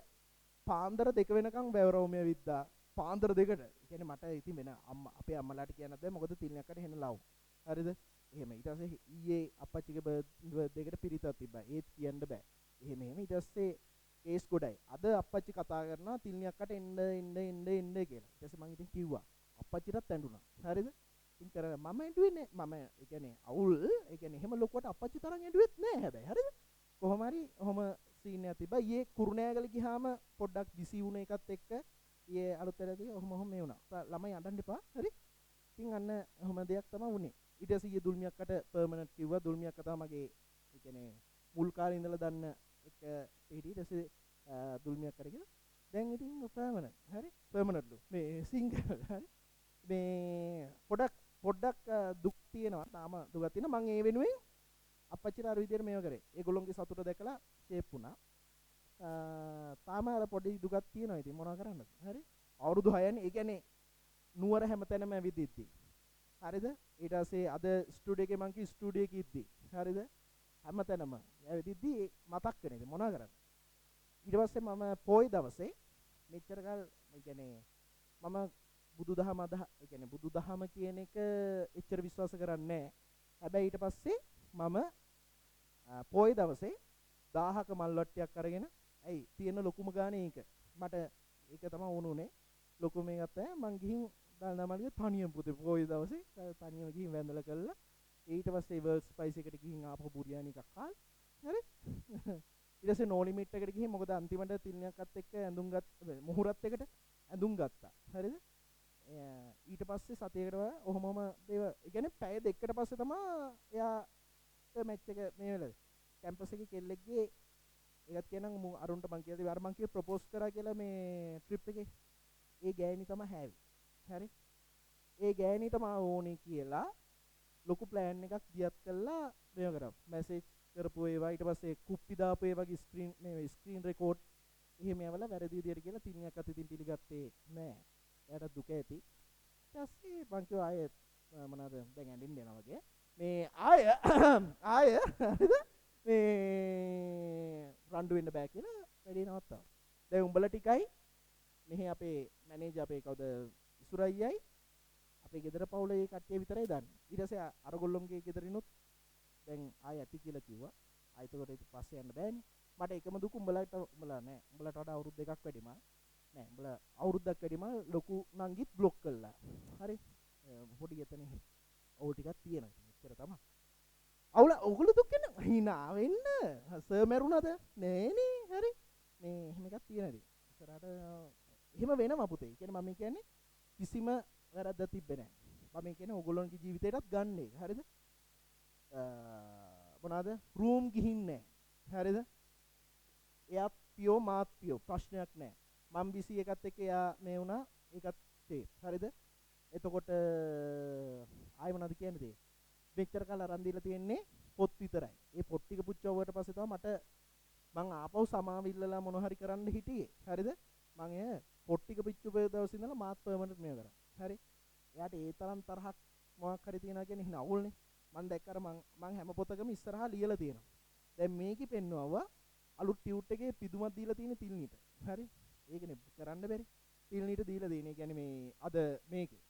Speaker 1: පාන්දර 2 වෙනකම් බෑවරෝමිය විද්දා. පාන්දර 2ට. ඒ කියන්නේ මට ඉතින් වෙන අපේ අම්මලාට කියන්නත් බෑ. මොකද තිල්නයක්කට හෙන ලව්. හරිද? එහෙම. ඊට පස්සේ ඊයේ අප්පච්චිගේ බර්ත්ඩේ එකට පිරිතක් තිබ්බා. ඒත් කියන්න බෑ. එහෙම ඊට පස්සේ කේස් ගොඩයි. අද අප්පච්චි කතා කරනවා තිල්නියක්කට එන්න කියලා. ඊට පස්සේ මං ඉතින් කිව්වා. අප්පච්චිටත් ඇඬුණා. හරිද? ඉතින් කරලා මම ඇඬුවේ නෑ. මම ඒ කියන්නේ අවුල් ඒ කියන්නේ එහෙම ලොකුවට අප්පච්චි තරම් ඇඬුවෙත් නෑ හැබැයි. හරිද? කොහොම හරි ඔහම සීන් එකක් තිබ්බා. ඊයේ කුරුණෑගල ගියාම පොඩ්ඩක් බිසි වුණ එකත් එක්ක ඊයේ අලුත් වැඩදී ඔහම මේ වුණා. ළමයි අඬන්න එපා. හරි? ඉතින් අන්න ඔහම දෙයක් තමයි වුනේ. ඊට පස්සේ ඊයේ දුල්මියක්කට පර්මනන්ට් කිව්වා. දුල්මියක්ක තමයි මගේ ඒ කියන්නේ මුල් කාලේ ඉඳලා දන්න එක පිටි ඊට පස්සේ දුල්මියක්කට කියලා. දැන් ඉතින් පර්මනන්ට්. හරි? පර්මනන්ට්ලු. මේ සිංගල්. හරි? මේ පොඩ්ඩක් දුක් තියෙනවා. තාම දුකක් තියෙනවා. මම ඒ වෙනුවෙන් අප්පච්චිට අර විදියට මේව කරේ. ඒගොල්ලොන්ගේ සතුට දැකලා ෂේප් වුණා. තාම අර පොඩි දුකක් තියෙනවා. ඉතින් මොනවා කරන්නද? හරි? අවුරුදු 6නේ. ඒ කියන්නේ නුවර හැමතැනම ඇවිදිද්දි. හරිද? ඊට පස්සේ අද ස්ටුඩියෝ එකේ මං කි ස්ටුඩියෝ එකේ ඉද්දි. හරිද? හැමතැනම ඇවිදිද්දි මතක් වෙන ඉතින් මොනවා කරන්නේ? ඊට පස්සේ මම පොයි දවසේ මෙච්චර කල් ඒ කියන්නේ මම බුදුදහම ඒ කියන්නේ බුදුදහම කියන එක එච්චර විශ්වාස කරන්නේ නැහැ. හැබැයි ඊට පස්සේ මම පොයි දවසේ 1000ක මල් වට්ටියක් අරගෙන ඇයි තියෙන ලොකුම ගානේ ඒක. මට ඒක තමයි වුණුනේ. ලොකු මේකත් මං ගිහින් දල්නමල්ගේ තනියම පුතේ පොයි දවසේ තනියම ගිහින් වැඳලා කළා. ඊට පස්සේ වර්ල්ඩ් ස්පයිස් එකට ගිහින් ආපහු බුරියානි එකක් කාලා. හරි? ඊට පස්සේ නෝ ලිමිට් එකට ගිහින් මොකද අන්තිමට තිලණියක්වත් එක්ක ඇඳුම් මොහුරත් එකට ඇඳුම් ගත්තා. හරිද? ඊට පස්සේ සතියකට ඔහොමම ඒව ඒ කියන්නේ පැය දෙකකට පස්සේ තමයි එයාට මැච් එක මේ වෙලාවේ කැම්පස් එකේ කෙල්ලෙක්ගේ ඒකත් කියනනම් අරුන්ට මං කියලා දේ අර මං කිය ප්‍රොපෝස් කරා කියලා මේ ට්‍රිප් එකේ ඒ ගෑණි තමයි හැවි. හරි? ඒ ගෑණිට මම ඕනේ කියලා ලොකු ප්ලෑන් එකක් දියත් කළා මේව කරා. මැසේජ් කරපු ඒවා ඊට පස්සේ කුප්පි දාපු ඒ වගේ ස්ක්‍රීන් රෙකෝඩ් එහෙම යවලා වැරදි විදියට කියලා තින්යක් අත ඉතින් පිළිගත්තේ නෑ. එයාට දුක ඇති. ඊට පස්සේ මං කිව්වා ආයෙත් මොනවාද දැන් ඇඬින්න යනවා වගේ. මේ ආය හරිද? මේ රණ්ඩු වෙන්න බෑ කියලා වැඩේ නවත්තා. දැන් උඹලා ටිකයි මෙහි අපේ මැනේජර් අපේ කවුද ඉසුරයියයි අපේ ගෙදර පවුලේ කට්ටිය විතරයි දන්නේ. ඊට පස්සේ අරගොල්ලොන්ගේ ගෙදරිනුත් දැන් ආය ඇති කියලා කිව්වා. ආයෙත් ඒකට පස්සේ යන්න බෑනේ. මට එකම දුක උඹලා නෑ. උඹලට වඩා අවුරුදු දෙකක් වැඩි මම. නෑ උඹලා අවුරුද්දක් වැඩි මම ලොකු නංගිත් බ්ලොක් කළා. හරි. පොඩි එතන ඕල් ටිකක් තියෙනවා. එච්චර තමයි. අවුල ඔගොල්ලෝ දුක් වෙන hina වෙන්න. සර් මැරුණාද? නෑනේ. හරි. මේ එහෙම එකක් තියෙනදී. ඉස්සරහට එහෙම වෙනවා පුතේ. කියන්නේ මම කියන්නේ කිසිම වැරද්දක් තිබ්බේ නෑ. මම කියන්නේ ඔයගොල්ලෝගේ ජීවිතේටත් ගන්න එක. හරිද? මොනවාද? රූම් ගිහින් නෑ. හරිද? එයාත් පියෝ මාත් පියෝ ප්‍රශ්නයක් නෑ. මම බිසි එකත් එක්ක එයා මේ වුණා. ඒකත් තේ. හරිද? එතකොට ආයෙ මොනවද කියන්නේ? මෙච්චර කාල අරන් දීලා තියෙන්නේ පොත් විතරයි. ඒ පොත් ටික පුච්චවුවට පස්සේ තමයි මං ආපහු සමාවිල්ලලා මොන හරි කරන්න හිටියේ. හරිද? මං ඒ පොත් ටික පිච්චුපේ දවසේ ඉඳලා මාත් පර්මනන්ට් මේව කරා. හරි? එයාට ඒ තරම් තරහක් මොකක් හරි තියනවා කියන්නේ හින අවුල්නේ. මං දැක්කර මං හැම පොතකම ඉස්සරහා ලියලා තියෙනවා. දැන් මේකේ පෙන්වවවා අලුත් ටියුට් එකේ පිදුමක් දීලා තියෙන තිල්නීට. හරි? ඒකනේ කරන්න බැරි. තිල්නීට දීලා දෙන්නේ. කියන්නේ මේ අද මේකේ.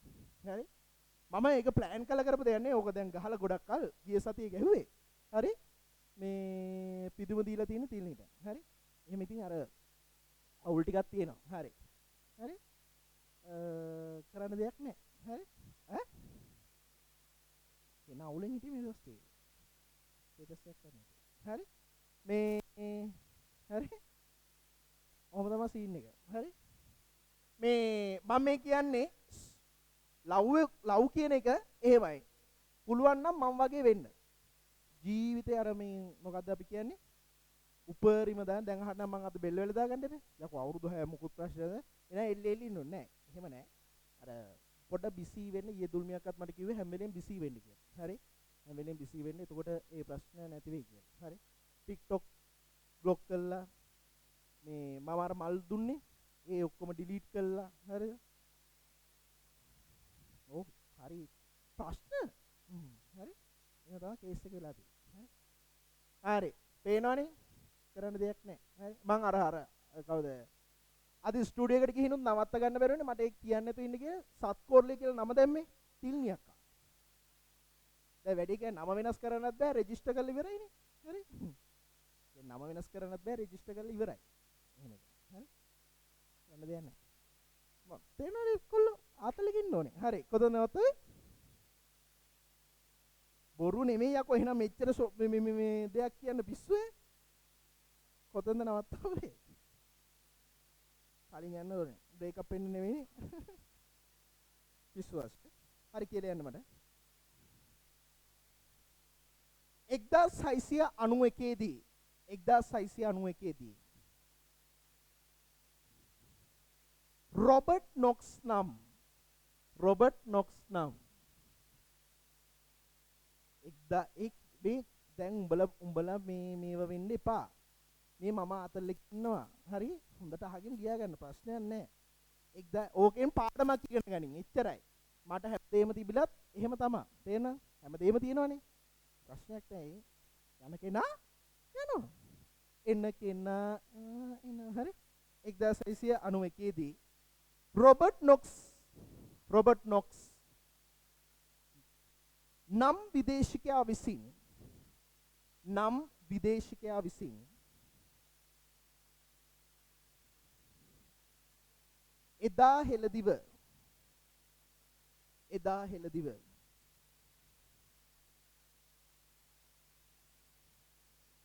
Speaker 1: හරි? මම ඒක ප්ලෑන් කළා කරපු දෙයක් නේ. ඕක දැන් ගහලා ගොඩක් කල් ගිය සතියේ ගැහුවේ. හරි? මේ පිදුම දීලා තියෙන තිල්නීට. හරි? එහෙම ඉතින් අර අවුල් ටිකක් තියෙනවා. හරි. හරි? කරන්න දෙයක් නැහැ. හරි? ඈ? එන අවුලෙන් හිටියේ මේ දවස්ටේ. ස්ටේටස් එකක් කරන්න. හරි? මේ හරි? ඔහොම තමයි සීන් එක. හරි? මේ මම මේ කියන්නේ ලව් කියන එක එහෙමයි. පුළුවන් නම් මම වගේ වෙන්න. ජීවිතේ අර මේ මොකද්ද අපි කියන්නේ? උපරිම දැන් අහන්න මම අද බෙල්ල වෙලා දාගන්න එපේ. යකෝ අවුරුදු 6 මුකුත් ප්‍රශ්නද? එන එල්ලෙලි ඉන්නු නෑ. එහෙම නෑ. අර පොඩ බිසි වෙන්න ඊයේ දුල්මියක්වත් මට කිව්වේ හැම වෙලෙම බිසි වෙන්න කියලා. හරි? හැම වෙලෙම බිසි වෙන්න. එතකොට ඒ ප්‍රශ්න නැති වෙයි කියලා. හරි? TikTok බ්ලොක් කළා. මේ මම අර මල් දුන්නේ ඒ ඔක්කොම ඩිලීට් කළා. හරිද? ඔව් හරි ප්‍රශ්න හරි එහෙනම් තමයි කේස් එක වෙලා තියෙන්නේ හරි පේනවනේ කරන්න දෙයක් නැහැ හරි මං අර කවුද අද ස්ටුඩියෝ එකට ගිහිනුත් නවත්ත ගන්න බැරුවනේ මට ඒක කියන්න නැතුව ඉන්න කියලා සත්කෝර්ලේ කියලා නම දැම්මේ තිල්නියක් දැන් වැඩි කියන්නේ නම වෙනස් කරන්නත් බෑ රෙජිස්ටර් කරලා ඉවරයිනේ හරි දැන් නම වෙනස් කරන්නත් බෑ රෙජිස්ටර් කරලා ඉවරයි එහෙම එක හරි කරන්න දෙයක් නැහැ තේනවද කොල්ලෝ ආතලකින් ඕනේ. හරි. කොතන නවත්තේ? බොරු නෙමෙයි යකෝ එහෙනම් මෙච්චර මේ දෙයක් කියන්න පිස්සුවේ. කොතනද නවත්තන්නේ? කලින් යන්න ඕනේ. බ්‍රේක් අප් වෙන්න නෙමෙයි. පිස්සුවස්. හරි කියලා යන්න මට. 1691 දී රොබර්ට් නොක්ස් නම් මේ දැන් උඹලා මේව වෙන්න එපා මේ මම අතල්ලෙක් ඉන්නවා හරි හොඳට අහගෙන ගියා ගන්න ප්‍රශ්නයක් නැහැ ඕකෙන් පාඩමක් ඉගෙන ගනින් එච්චරයි මට හැමදේම තිබිලත් එහෙම තමයි තේරෙනවද හැමදේම තියෙනවනේ ප්‍රශ්නයක් නැහැ යන කෙනා යනවා එන්න කෙනා එන හරි 1691 දී රොබර්ට් නොක්ස් නම් විදේශිකයා විසින් එදා හෙළදිව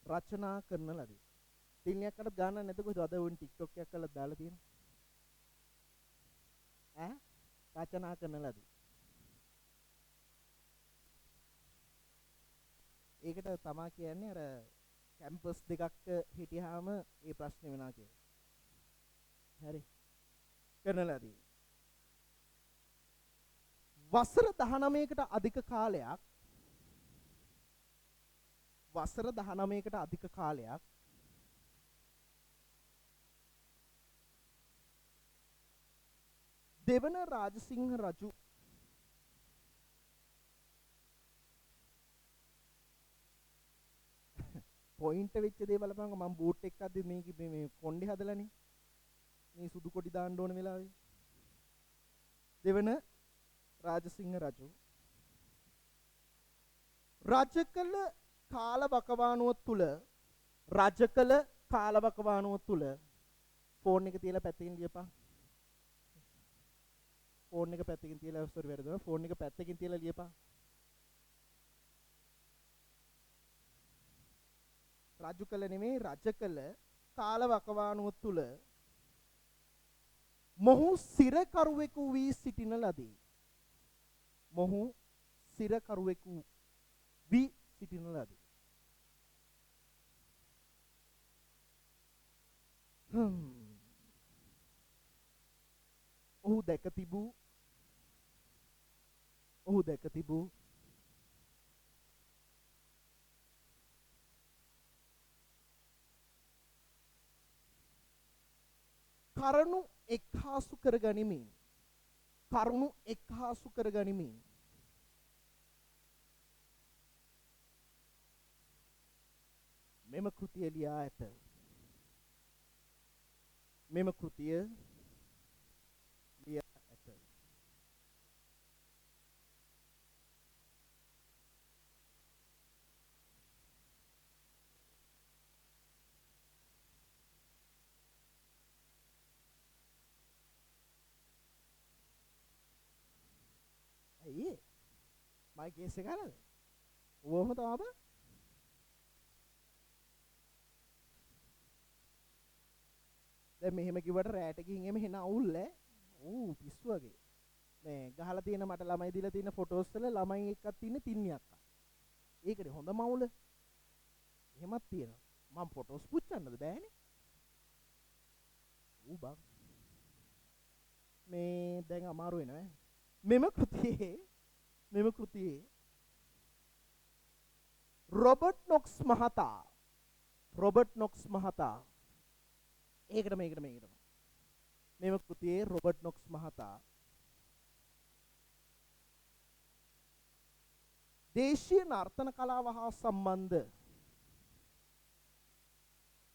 Speaker 1: රචනා කරන ලදී තින්නයක්කට ගාන නැත කොහොමද අද උන් TikTok එකක් කරලා දාලා තියෙනවා ඈ රචනා කරන ලදී ඒකට තමා කියන්නේ අර කැම්පස් දෙකක් හිටියාම ඒ ප්‍රශ්නේ වෙනවා කියලා හරි කරන ලදී වසර 19කට අධික කාලයක් වසර 19කට අධික කාලයක් දෙවන රාජසිංහ රජු පොයින්ට් වෙච්ච දේ බලපංකො මම බූට් එකක් අද්දි මේ කොණ්ඩේ හදලානේ මේ සුදු කොටි දාන්න ඕන වෙලාවේ දෙවන රාජසිංහ රජු රජකල කාලවකවානුව තුල රජකල කාලවකවානුව තුල ෆෝන් එක තියලා පැත්තකින් ලියපන් ෆෝන් එක පැත්තකින් තියලා සෝරි වැරදුනා ෆෝන් එක පැත්තකින් තියලා ලියපන් රජු කළ නෙමෙයි රජකල කාලවකවානුව තුල මොහු සිරකරුවෙකු වී සිටින ලදී මොහු සිරකරුවෙකු වී සිටින ලදී ඔහු දැක තිබූ කරුණු එක්හාසු කර ගනිමින් මෙම කෘතිය ලියා ඇත ඇයි මයි කේස් එක හරද ඕවම තමයි බා දැන් මෙහෙම කිව්වට රැට ගිහින් එමෙ හෙන අවුල් ඈ ඌ පිස්සු වගේ මේ ගහලා තියෙන මට ළමයි දීලා තියෙන ෆොටෝස් වල ළමයි එක්කක් තියෙන තින්නියක් ඒකනේ හොඳම අවුල එහෙමත් තියෙනවා මම ෆොටෝස් පුච්චන්නද බෑනේ ඌ බං මේ දැන් අමාරු වෙනවා මෙම කෘතියේ රොබර්ට් නොක්ස් මහතා ඒකට මෙම කෘතියේ රොබර්ට් නොක්ස් මහතා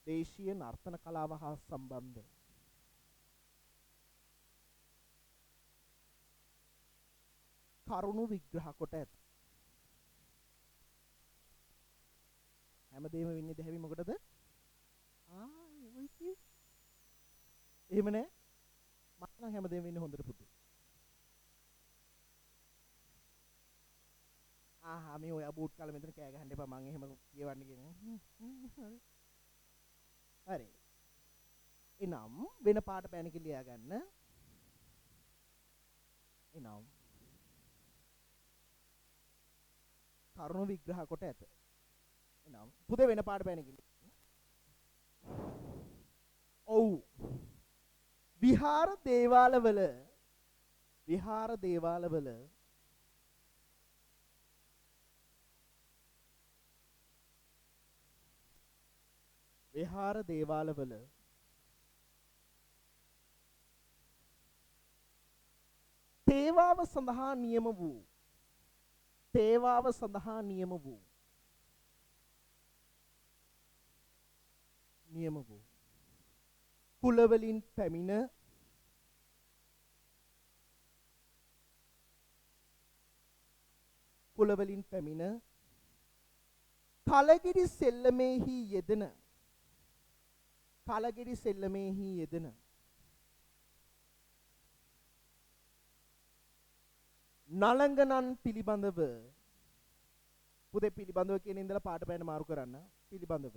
Speaker 1: දේශීය නර්තන කලාව හා සම්බන්ධ කරුණු විග්‍රහ කොට ඇත හැමදේම වෙන්නේ දැහැවි මොකටද එහෙම නෑ මම නම් හැමදේම වෙන්නේ හොඳට පුතු මේ ඔය බූට් කාලේ මෙතන කෑ ගහන්න එපා මං එහෙම කියවන්න කියන්නේ හරි එනම් වෙන පාට පැනකින් ලියා ගන්න එනම් කරුණු විග්‍රහ කොට ඇත එනම් පුතේ වෙන පාට පැනකින් ඔව් විහාර දේවාලවල තේවාව සඳහා නියම වූ කුලවලින් පැමිණ කලගිරි සෙල්ලමෙහි යෙදෙන නලංගනන් පිළිබඳව පුතේ පිළිබඳව කියන ඉඳලා පාට පෑන මාරු කරන්න පිළිබඳව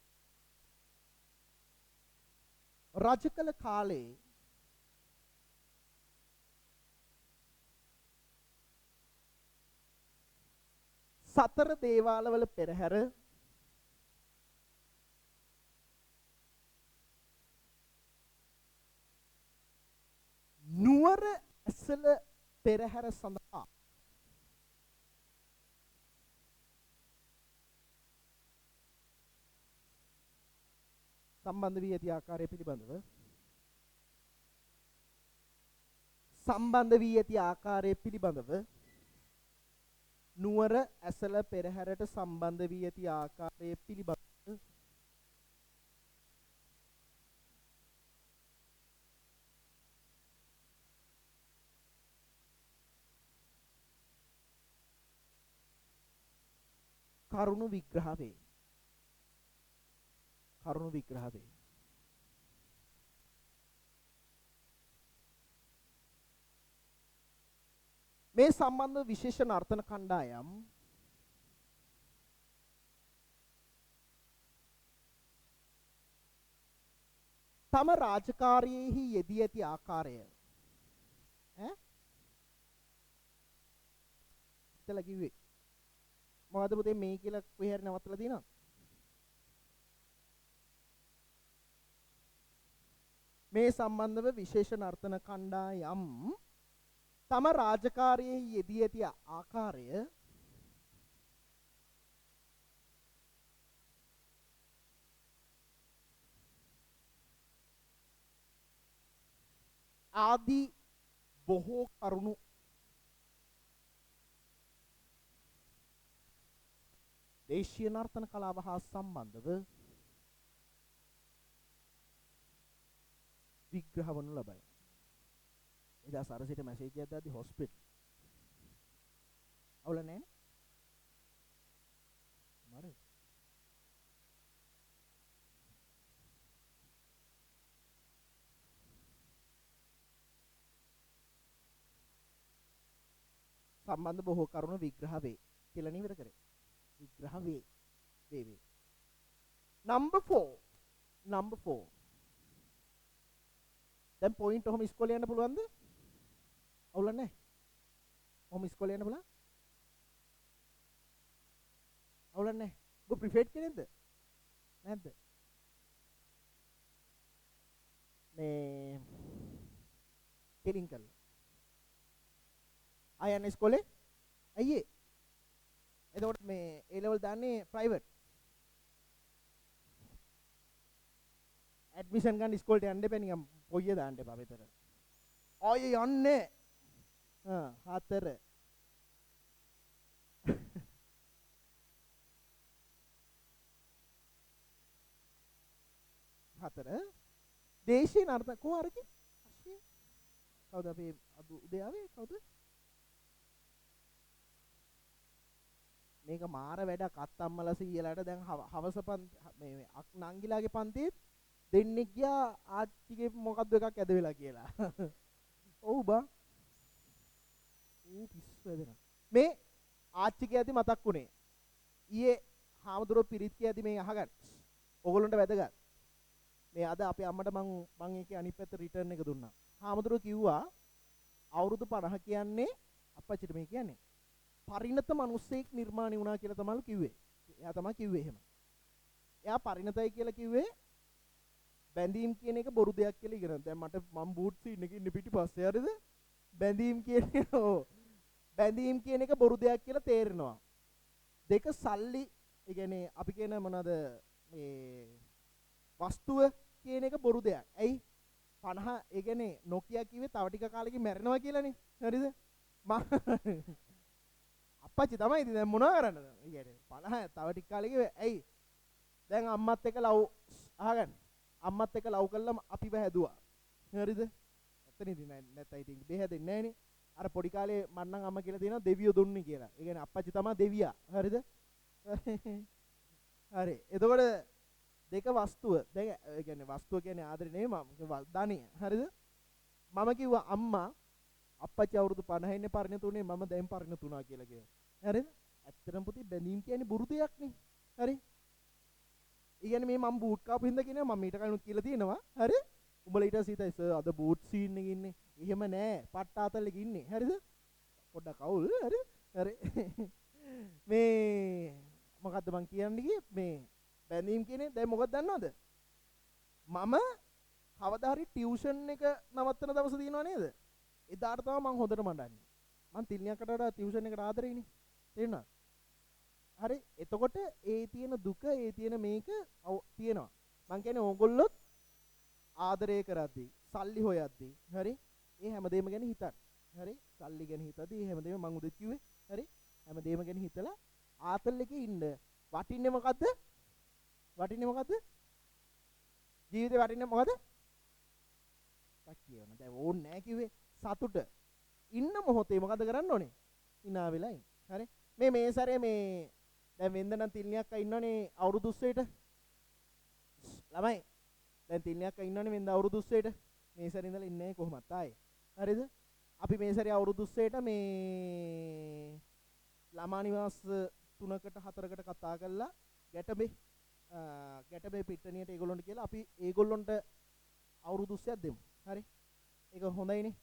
Speaker 1: රජ කළ කාලේ සතර දේවාලවල පෙරහැර නුවර ඇසළ පෙරහැර සඳහා සම්බන්ධ වී ඇති ආකාරය පිළිබඳව නුවර ඇසළ පෙරහැරට සම්බන්ධ වී ඇති ආකාරය පිළිබඳව කරුණු විග්‍රහ වේ. මේ සම්බන්ධ විශේෂ නර්තන කණ්ඩායම් තම රාජකාරියෙහි යෙදී ඇති ආකාරය ඉතලා කිව්වේ මොකද පුතේ මේ කියලා කොහේ හරි නවත්තලා තියෙනවද? මේ සම්බන්ධව විශේෂ නර්තන කණ්ඩායම් තම රාජකාරියෙහි යෙදී ඇති ආකාරය ආදී බොහෝ කරුණු දේශීය නර්තන කලාව හා සම්බන්ධව විග්‍රහ වනු ලබයි. එදා සරසිට මැසේජ් එකක් දාද්දි හොස්පිටල්. අවුල නැහැ නේ? සම්බන්ධ බොහෝ කරුණු විග්‍රහ වේ කියලා නිවර කරේ. විග්‍රහ වේ. Number 4. දැන් පොයින්ට් ඔහොම ඉස්කෝලේ යන්න පුළුවන්ද? අවුල නැහැ. ඔහොම ඉස්කෝලේ යන්න බලන්න. අවුල නැහැ. ඔබ ප්‍රිෆේට් කෙනෙක්ද? නැද්ද? මේ කෙලින් කළා. ආයන ඉස්කෝලේ? අයියේ. එතකොට මේ A level දාන්නේ ප්‍රයිවට්. ඇඩ්මිෂන් ගන්න ඉස්කෝලේට යන්න එපා නිකන් පොయ్య දාන්න එපා මෙතන. ආයේ යන්නේ. 4. දේශීය නර්තන කොහරකි? අශ්ෂේ. කවුද අපි අද උදේ ආවේ කවුද? මේක මාර වැඩක් අත්තම්මලා සීයලාට දැන් හවස මේ නංගිලාගේ පන්තියේ දෙන්නෙක් ගියා ආච්චිගේ මොකද්ද එකක් ඇද වෙලා කියලා. ඔව් බා. පිස්සු වැදෙනවා. මේ ආච්චිගේ ඇති මතක් වුණේ. ඊයේ හාමුදුරුවෝ පිරිත් කියද්දි මේ අහගන්න. ඕගොල්ලන්ට වැදගත්. මේ අද අපේ අම්මට මං ඒකේ අනිත් පැත්ත රිටර්න් එක දුන්නා. හාමුදුරුවෝ කිව්වා අවුරුදු 50 කියන්නේ අප්පච්චිට මේ කියන්නේ පරිණත මිනිස්සෙක් නිර්මාණය වුණා කියලා තමයි කිව්වේ. එයා තමයි කිව්වේ එහෙම. එයා පරිණතයි කියලා කිව්වේ බැඳීම් කියන එක බොරු දෙයක් කියලා ඉගෙන. දැන් මම බූට් සීන් එකේ ඉන්න පිටිපස්සේ හරිද? බැඳීම් කියන එක බොරු දෙයක් කියලා තේරෙනවා. දෙක සල්ලි, ඒ කියන්නේ අපි කියන මොනවාද මේ වස්තුව කියන එක බොරු දෙයක්. ඇයි? 50 ඒ කියන්නේ නොකියා කිව්වේ තව ටික කාලෙකින් මැරෙනවා කියලානේ. හරිද? අප්පච්චි තමයි ඉතින් දැන් මොනවා කරන්නද? ඒ කියන්නේ 50 තව ටික කාලෙකින් ඇයි? දැන් අම්මත් එක්ක ලව් අහගන්න. අම්මත් එක්ක ලව් කළාම අපිව හැදුවා. හරිද? එතනදී නැත්නම් ඉතින් බෙහෙදෙන්නේ නැහනේ. අර පොඩි කාලේ මන්නම් අම්මා කියලා තියෙනවා දෙවියෝ දුන්නේ කියලා. ඒ කියන්නේ අප්පච්චි තමයි දෙවියා. හරිද? හරි. එතකොට දෙක වස්තුව. දැන් ඒ කියන්නේ වස්තුව කියන්නේ ආදරේ නෙමෙයි ධනිය. හරිද? මම කිව්වා අම්මා අප්පච්චි අවුරුදු 50 ඉන්නේ පරිණතුනේ මම දැන් පරිණතුනා කියලා කිව්වා. හරිද? ඇත්තටම පුතේ බැඳීම් කියන්නේ බුරු දෙයක් නේ. හරි? ඒ කියන්නේ මේ මම බූට් කාපු හින්දා කියනවා මම ඊට කලිනුත් කියලා තියෙනවා. හරි? උඹලා ඊට පස්සේ සර් අද බූට් සීන් එකේ ඉන්නේ. එහෙම නෑ. පට්ටාතල් එකේ ඉන්නේ. හරිද? පොඩ්ඩක් අවුල්. හරි. හරි. මේ මොකද්ද මං කියන්නේ කියේ මේ බැඳීම් කියන්නේ දැන් මොකක්ද දන්නවද? මම කවදා හරි ටියුෂන් එක නවත්තන දවස තියෙනව නේද? එදාට තමයි මං හොඳට මඩන්නේ. මං තිල්නියකට වඩා ටියුෂන් එකට ආදරෙයිනේ. තේරුණාද? හරි. එතකොට ඒ තියෙන දුක, ඒ තියෙන මේක තියෙනවා. මං කියන්නේ ඕගොල්ලොත් ආදරය කරද්දී, සල්ලි හොයද්දී, හරි? ඒ හැමදේම ගැන හිතන්න. හරි? සල්ලි ගැන හිතද්දී හැමදේම මං උදේ කිව්වේ. හරි? හැමදේම ගැන හිතලා ආතල් එකේ ඉන්න. වටින්නේ මොකද්ද? වටින්නේ මොකද්ද? ජීවිතේ වටින්නේ මොකද්ද? කියවන. දැන් ඕනේ නැහැ කිව්වේ සතුට. ඉන්න මොහොතේ මොකද කරන්න ඕනේ? hina වෙලා ඉන්න. හරි? මේ සැරේ මේ දැන් වෙන්ද නම් තිල්නියක් ඉන්නවනේ අවුරුදු 30ට. ළමයි දැන් තිල්නියක් ඉන්නවනේ වෙන්ද අවුරුදු 30ට. මේ සැරේ ඉඳලා ඉන්නේ කොහොමද ආයේ? හරිද? අපි මේ සැරේ අවුරුදු 30ට මේ ළමා නිවාස 3කට 4කට කතා කරලා ගැටබේ පිට්ටනියට ඒගොල්ලන්ට කියලා අපි ඒගොල්ලන්ට අවුරුදු 30ක් දෙමු. හරි? ඒක හොඳයිනේ.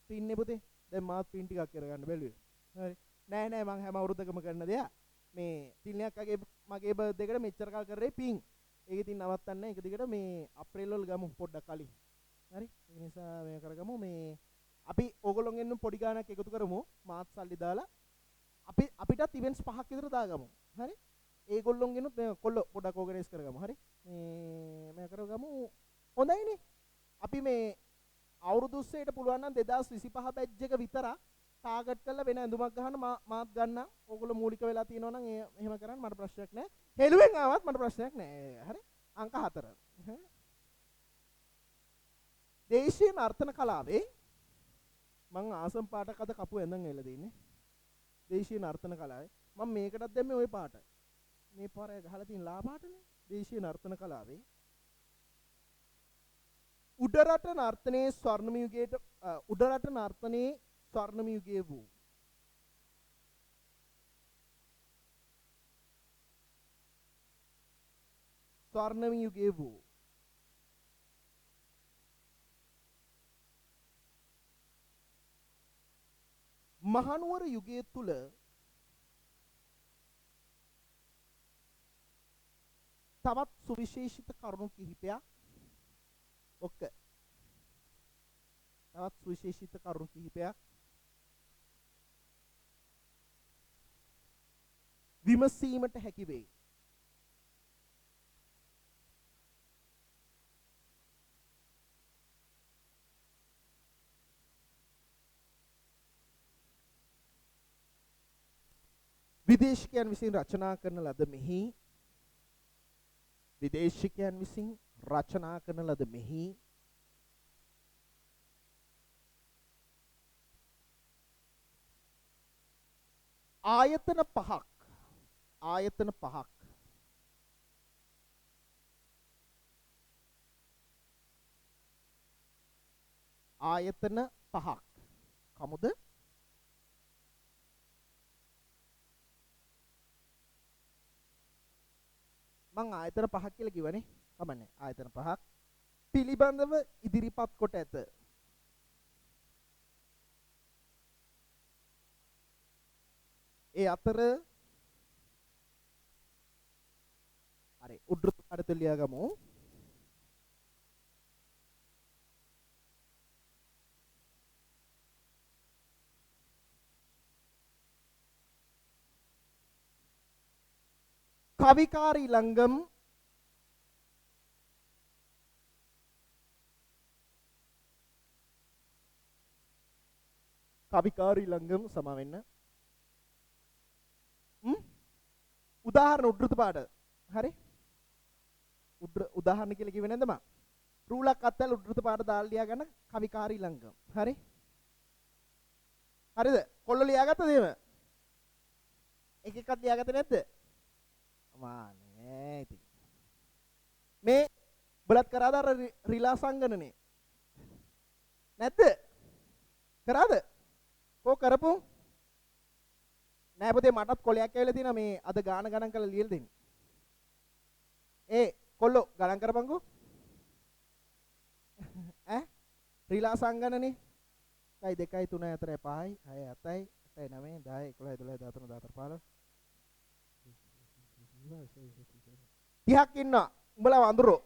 Speaker 1: පින්නේ පුතේ. දැන් මාත් පින් ටිකක් කරගන්න බැලුවේ. හරි. නෑ මං හැම අවුරුද්දකම කරන දෙයක්. මේ තිල්නියක් මගේ බර්ත්ඩේ එකට මෙච්චර කල් කරේ පින්. ඒක ඉතින් නවත්තන්න නැහැ. ඒක දිගට මේ අප්‍රේල් වල ගමු පොඩ්ඩක් කලින්. හරි? ඒ නිසා මේ කරගමු මේ අපි ඕගොල්ලොන්ගෙන් පොඩි ගාණක් එකතු කරමු. මාත් සල්ලි දාලා අපිටත් ඉවෙන්ට්ස් 5ක් විතර දාගමු. හරි? ඒගොල්ලොන්ගෙනුත් මේ කොල්ල පොඩ්ඩක් ඕගනයිස් කරගමු. හරි? මේ කරගමු. හොඳයිනේ. අපි මේ අවුරුදු 30ට පුළුවන් නම් 2025 බැච් එක විතර ටාගට් කරලා වෙන ඇඳුමක් ගහන්න මාත් ගන්න. ඕගොල්ලෝ මූලික වෙලා තියෙනවා නම් එහෙම කරන්න මට ප්‍රශ්නයක් නැහැ. හෙළුවෙන් ආවත් මට ප්‍රශ්නයක් නැහැ. හරි? අංක 4. දේශීය නර්තන කලාවේ මං ආසම් පාටක් අද කපුව ඇඳන් එලා දෙන්නේ. දේශීය නර්තන කලාවේ මම මේකටත් දැම්මේ ওই පාට. මේ පාරේ ගහලා තියෙන ලා පාටනේ. දේශීය නර්තන කලාවේ උඩරට නර්තනයේ ස්වර්ණම යුගයට උඩරට නර්තනයේ ස්වර්ණම යුගයේ වූ ස්වර්ණම යුගයේ වූ මහනුවර යුගයේ තුල තවත් සුවිශේෂිත කරුණු කිහිපයක් තවත් සුවිශේෂිත කරුණු කිහිපයක් විමසීමට හැකි වේ. විදේශිකයන් විසින් රචනා කරන ලද මෙහි ආයතන පහක් කමුද? මං ආයතන පහක් කියලා කිව්වනේ. කමන්නේ. ආයතන පහක් පිළිබඳව ඉදිරිපත් කොට ඇත. ඒ අතර හරි උද්දෘත පාඩත ලියාගමු. කවිකාරී ලංගම් සමා වෙන්න. උදාහරණ උද්දෘත පාඩ. හරි? උදාහරණ කියලා කිව්වේ නැද්ද මම? රූලක් අත්හැල උද්දෘත පාඩ දාලා ලියා ගන්න කවිකාරී ලංගම්. හරි? හරිද? කොල්ල ලියාගත්තද එහෙම? එක එකක් ලියාගත්තේ නැද්ද? මානේ ඉතින් මේ බලත් කරාද අර රිලා සංගණනේ නැද්ද? කරාද? කො කරපු? නෑ පුතේ මටත් කොලයක් ඇවිල්ලා තියෙනවා මේ අද ගාන ගණන් කරලා ලියලා දෙන්න. කොල්ලෝ ගණන් කරපන්කෝ. රිලා සංගණනේ 1 2 3 4 5 6 7 8 9 10 11 12 13 14 15 30ක් ඉන්නවා. උඹලා වඳුරෝ.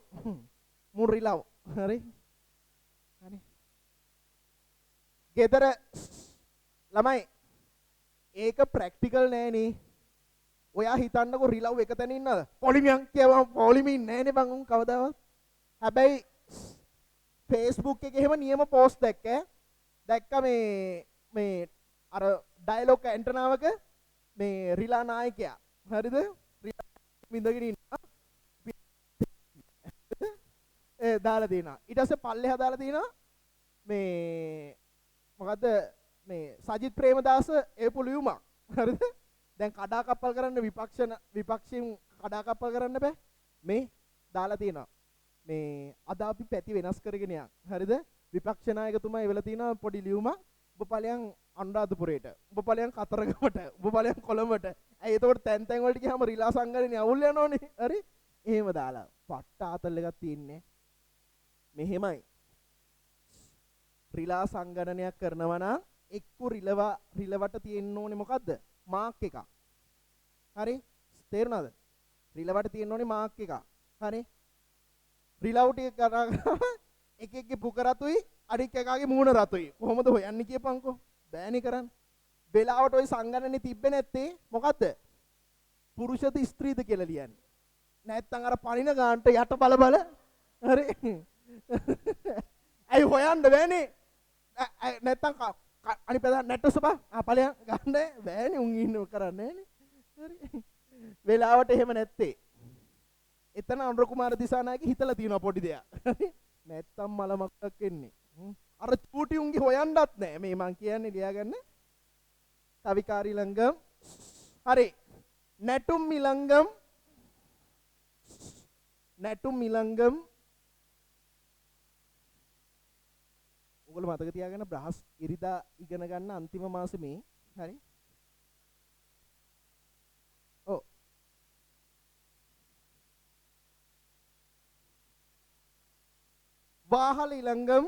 Speaker 1: මුන් රිලව්. හරි. හරි. ගෙදර ළමයි ඒක ප්‍රැක්ටිකල් නෑනේ. ඔයා හිතන්නකෝ රිලව් එක තැන ඉන්නවද? පොලිමියන් කියවම පොලිමි ඉන්නේ නෑනේ බං උන් කවදාවත්. හැබැයි Facebook එකේ එහෙම නියම පෝස්ට් දැක්ක මේ අර ඩයලොග් ඇන්ටනාවක මේ රිලා නායකයා. හරිද? රිලා විඳගෙන ඉන්නවා. දාලා තියෙනවා. ඊට පස්සේ පල්ලෙහා දාලා තියෙනවා මේ මොකද්ද මේ සජිත් ප්‍රේමදාස ඒපු ලියුමක්. හරිද? දැන් කඩාකප්පල් කරන්න විපක්ෂයෙන් කඩාකප්පල් කරන්න බෑ. මේ දාලා තියෙනවා. මේ අද අපි පැති වෙනස් කරගෙන යන්. හරිද? විපක්ෂ නායකතුමා එවලා තියෙනවා පොඩි ලියුමක්. ඔබ ඵලයන් අනුරාධපුරයට. ඔබ ඵලයන් කතරගමට. ඔබ ඵලයන් කොළඹට. ඇයි එතකොට තැන් වලට ගියාම රිලා සංගරණේ අවුල් යනවනේ. හරි? එහෙම දාලා පට්ට ආතල් එකක් තියෙන්නේ. මෙහෙමයි. රිලා සංගණනයක් කරනවා නම් එක්කු රිලවට තියෙන්න ඕනේ මොකද්ද? මාක් එකක්. හරි? තේරුණාද? රිලවට තියෙන්න ඕනේ මාක් එකක්. හරි? රිලව් ටික කරා එකෙක්ගේ පුක රතුයි අනික් එකාගේ මූණ රතුයි. කොහොමද හොයන්නේ කියපන්කෝ. බෑනේ කරන්න. වෙලාවට ওই සංගණනේ තිබ්බේ නැත්තේ මොකද්ද? පුරුෂද ස්ත්‍රීද කියලා ලියන්නේ. නැත්තම් අර පණින ගානට යට බල හරි? ඇයි හොයන්න බෑනේ? නැත්තම් අනිත් පැත්ත නැට්ටොස් බා ඵලයන් ගන්න බෑනේ උන් ඉන්න කරන්නේ නෑනේ. හරි? වෙලාවට එහෙම නැත්තේ. එතන අනුර කුමාර දිසානායක හිතලා තියෙනවා පොඩි දෙයක්. නැත්තම් මලමක්ක් එන්නේ. අර චූටි උන්ගේ හොයන්නත් නෑ. මේ මං කියන්නේ ලියාගන්න. කවිකාරී ලංගම්. හරි. නැටුම් මිලංගම්. නැටුම් මිලංගම්. ඔයගොල්ලෝ මතක තියාගන්න බ්‍රහස් ඉරිදා ඉගෙන ගන්න අන්තිම මාසෙ මේ. හරි. ඔව්. වාහල ඉලංගම්.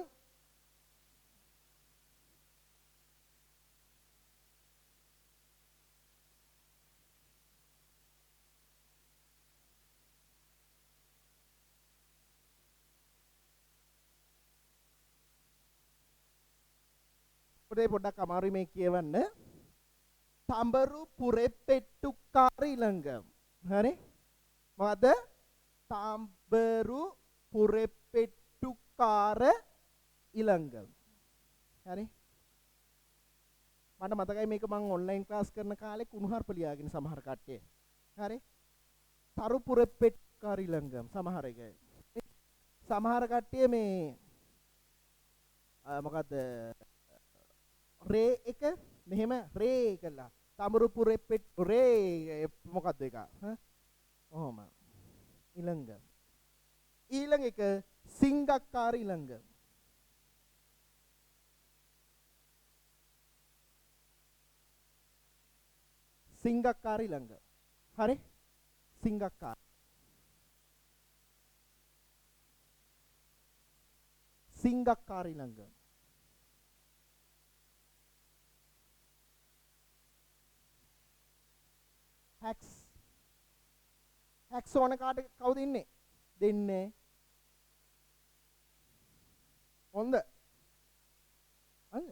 Speaker 1: පොඩ්ඩක් අමාරුයි මේ කියවන්න. තඹරු පුරෙප්පෙට්ටුකාර ඉලංගම්. හරි? මොකද්ද? තඹරු පුරෙප්පෙට්ටුකාර ඉලංගම්. හරි? මට මතකයි මේක මම ඔන්ලයින් ක්ලාස් කරන කාලේ කුණුහරුප ලියාගෙන සමහර කට්ටිය. හරි? තරු පුරෙප්පෙට්ටුකාර ඉලංගම් සමහර එක. සමහර කට්ටිය මේ මොකද්ද? රේ එක මෙහෙම රේ කළා. තඹරුපුරේ පෙට් රේ මොකද්ද එක? ඔහොම. ඊළඟ. ඊළඟ එක සිංගක්කාර ඊළඟ. සිංගක්කාර ඊළඟ. හරි? සිංගක්කාර. සිංගක්කාර ඊළඟ. හැක්ස් ඕන කාට කවුද ඉන්නේ? දෙන්නේ. හොඳ. හොඳ.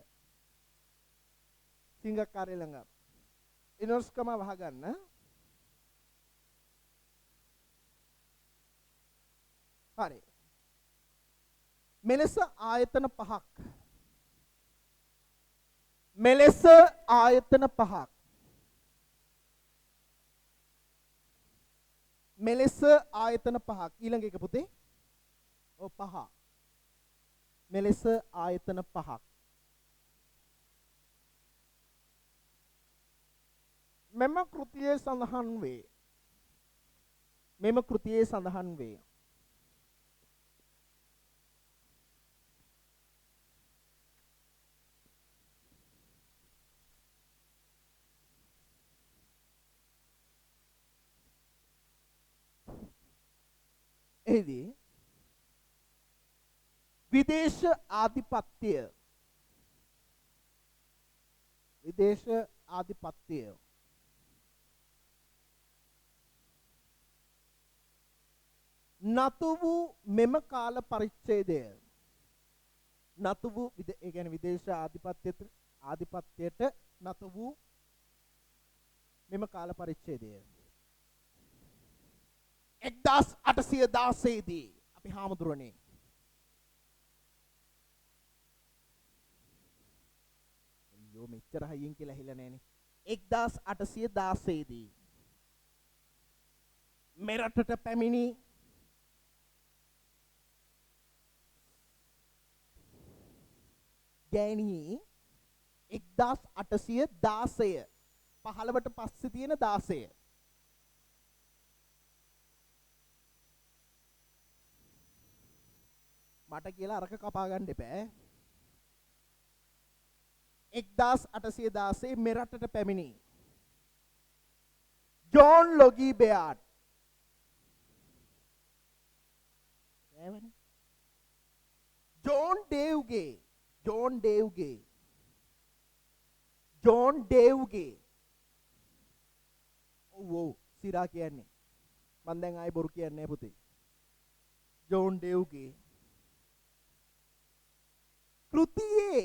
Speaker 1: සිංගක්කාරය ළඟ. ඉනර්ස්කම වහගන්න. හරි. මෙලෙස ආයතන පහක්. මෙලෙස ආයතන පහක්. මෙලෙස ආයතන පහක්. ඊළඟ එක පුතේ. ඔව් පහ. මෙලෙස ආයතන පහක්. මෙම කෘතියේ සඳහන් වේ. මෙම කෘතියේ සඳහන් වේ. එහිදී විදේශ ආධිපත්‍ය. විදේශ ආධිපත්‍ය. නතු වූ මෙම කාල පරිච්ඡේදය. නතු වූ ඒ කියන්නේ විදේශ ආධිපත්‍යයට නතු වූ මෙම කාල පරිච්ඡේදය 1816 දී අපි හාමුදුරනේ අයියෝ මෙච්චර හයියෙන් කියලා ඇහිලා නැහනේ 1816 දී මෙරටට පැමිණි ගෑණී 1816 15ට පස්සේ තියෙන 16 මට කියලා අරක කපා ගන්න එපා 1816 මෙරටට පැමිණි ජෝන් ලොගී බෙයාඩ් ජෝන් ඩේව්ගේ ඔව් සිරා කියන්නේ මම දැන් ආයි බොරු කියන්නේ නැහැ පුතේ ජෝන් ඩේව්ගේ කෘතියේ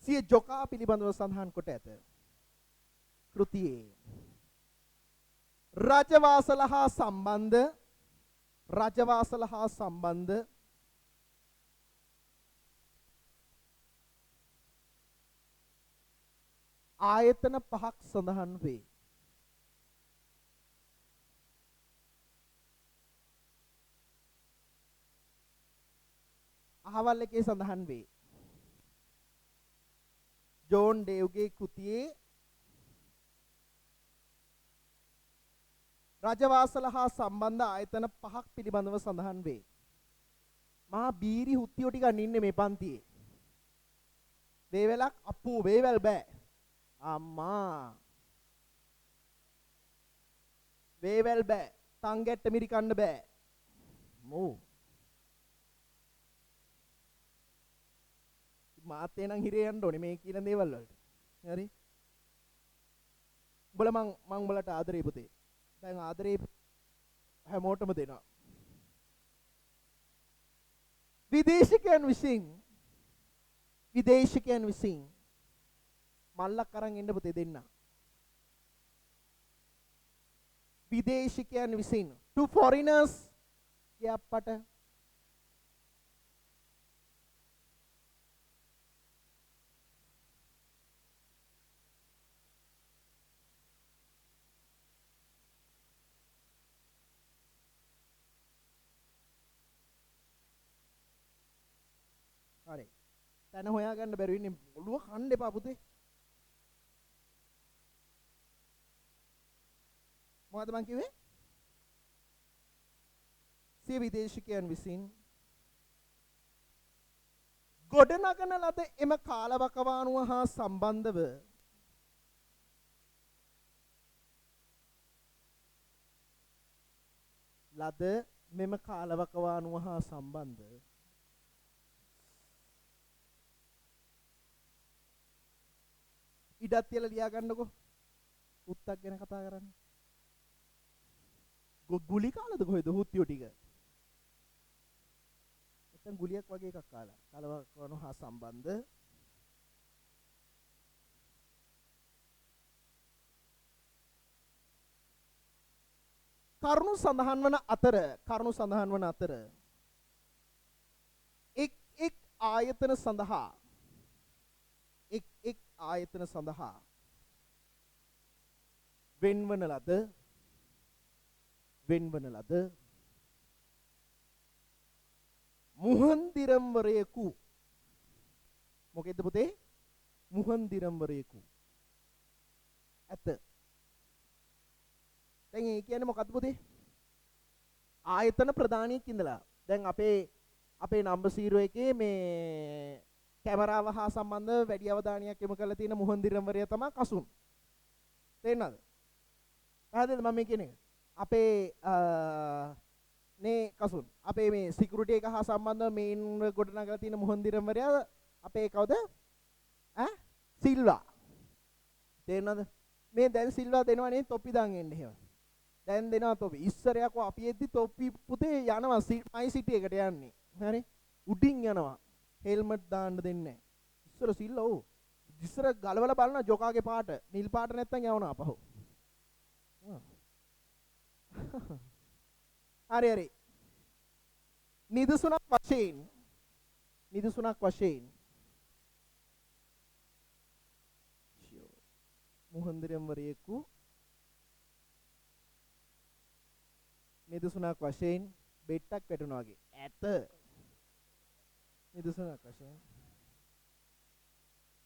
Speaker 1: සිය ජොකා පිළිබඳව සඳහන් කොට ඇත කෘතියේ රජවාසල හා සම්බන්ධ ආයතන 5ක් සඳහන් වේ. අහවල් එකේ සඳහන් වේ. ජෝන් ඩේව්ගේ කෘතියේ රජවාසල හා සම්බන්ධ ආයතන 5ක් පිළිබඳව සඳහන් වේ. මහා බීරි හුත්තියෝ ටික ඉන්නේ මේ පන්තියේ. වේවැලක් අප්පු වේවැල් බෑ. අම්මා වේවැල් බෑ. තංගැට්ට මිරි කන්න බෑ. මෝ මාත් එනං හිරේ යන්න ඕනේ මේ කියන දේවල් වලට. හරි? උඹලා මං උඹලට ආදරේ පුතේ. දැන් ආදරේ හැමෝටම දෙනවා. විදේශිකයන් විසින් මල්ලක් අරන් එන්න පුතේ දෙන්න. විදේශිකයන් විසින් to foreigners කියප්පට හරි. තන හොයාගන්න බැරි වෙන්නේ ඔළුව කන්න එපා පුතේ. මොකද මං කිව්වේ? සිය විදේශිකයන් විසින් ගොඩනගන ලද එම කාලවකවානුව හා සම්බන්ධව ලද මෙම කාලවකවානුව හා සම්බන්ධ ඉඩත් තියලා ලියා ගන්නකො. උත්තක් ගැන කතා කරන්නේ. ගුලි කාලද කොහෙද හුත්තියෝ ටික? නැත්නම් ගුලියක් වගේ එකක් කාලා. කාලවකවානුව හා සම්බන්ධ කරුණු සඳහන් වන අතර එක් ආයතන සඳහා වෙන්වන ලද මුහන්දිරම්වරයෙකු මොකෙද්ද පුතේ? මුහන්දිරම්වරයෙකු ඇත. දැන් ඒ කියන්නේ මොකද්ද පුතේ? ආයතන ප්‍රධානියෙක් ඉඳලා. දැන් අපේ නම්බර් 0 එකේ මේ කැමරාව හා සම්බන්ධ වැඩි අවධානයක් යොමු කරලා තියෙන මුහන්දිරම්වරයා තමයි කසුන්. තේරෙනවද? පැහැදිලිද මම මේ කියන්නේ? අපේ නේ කසුන් අපේ මේ සිකියුරිටි එක හා සම්බන්ධව මේන් ගොඩනගලා තියෙන මුහන්දිරම්වරයා අපේ කවුද සිල්වා තේරෙනවද මේ දැන් සිල්වා දෙනවනේ තොප්පි දාන් එන්න එහෙම දැන් දෙනවා තොප්පි ඉස්සරයක් අපි එද්දි තොප්පි පුතේ යනවා මයි සිටි එකට යන්නේ හරි උඩින් යනවා හෙල්මට් දාන්න දෙන්නේ නැහැ ඉස්සර සිල්වා ඔව් ඉස්සර ගලවලා බලන ජොකාගේ පාට නිල් පාට නැත්තම් යවනවා අපහො හරි නිදසුනක් වශයෙන් මුහන්දිරම්වරයෙකු නිදසුනක් වශයෙන් බෙට්ටක් වැටුණා වගේ ඇත නිදසුනක් වශයෙන්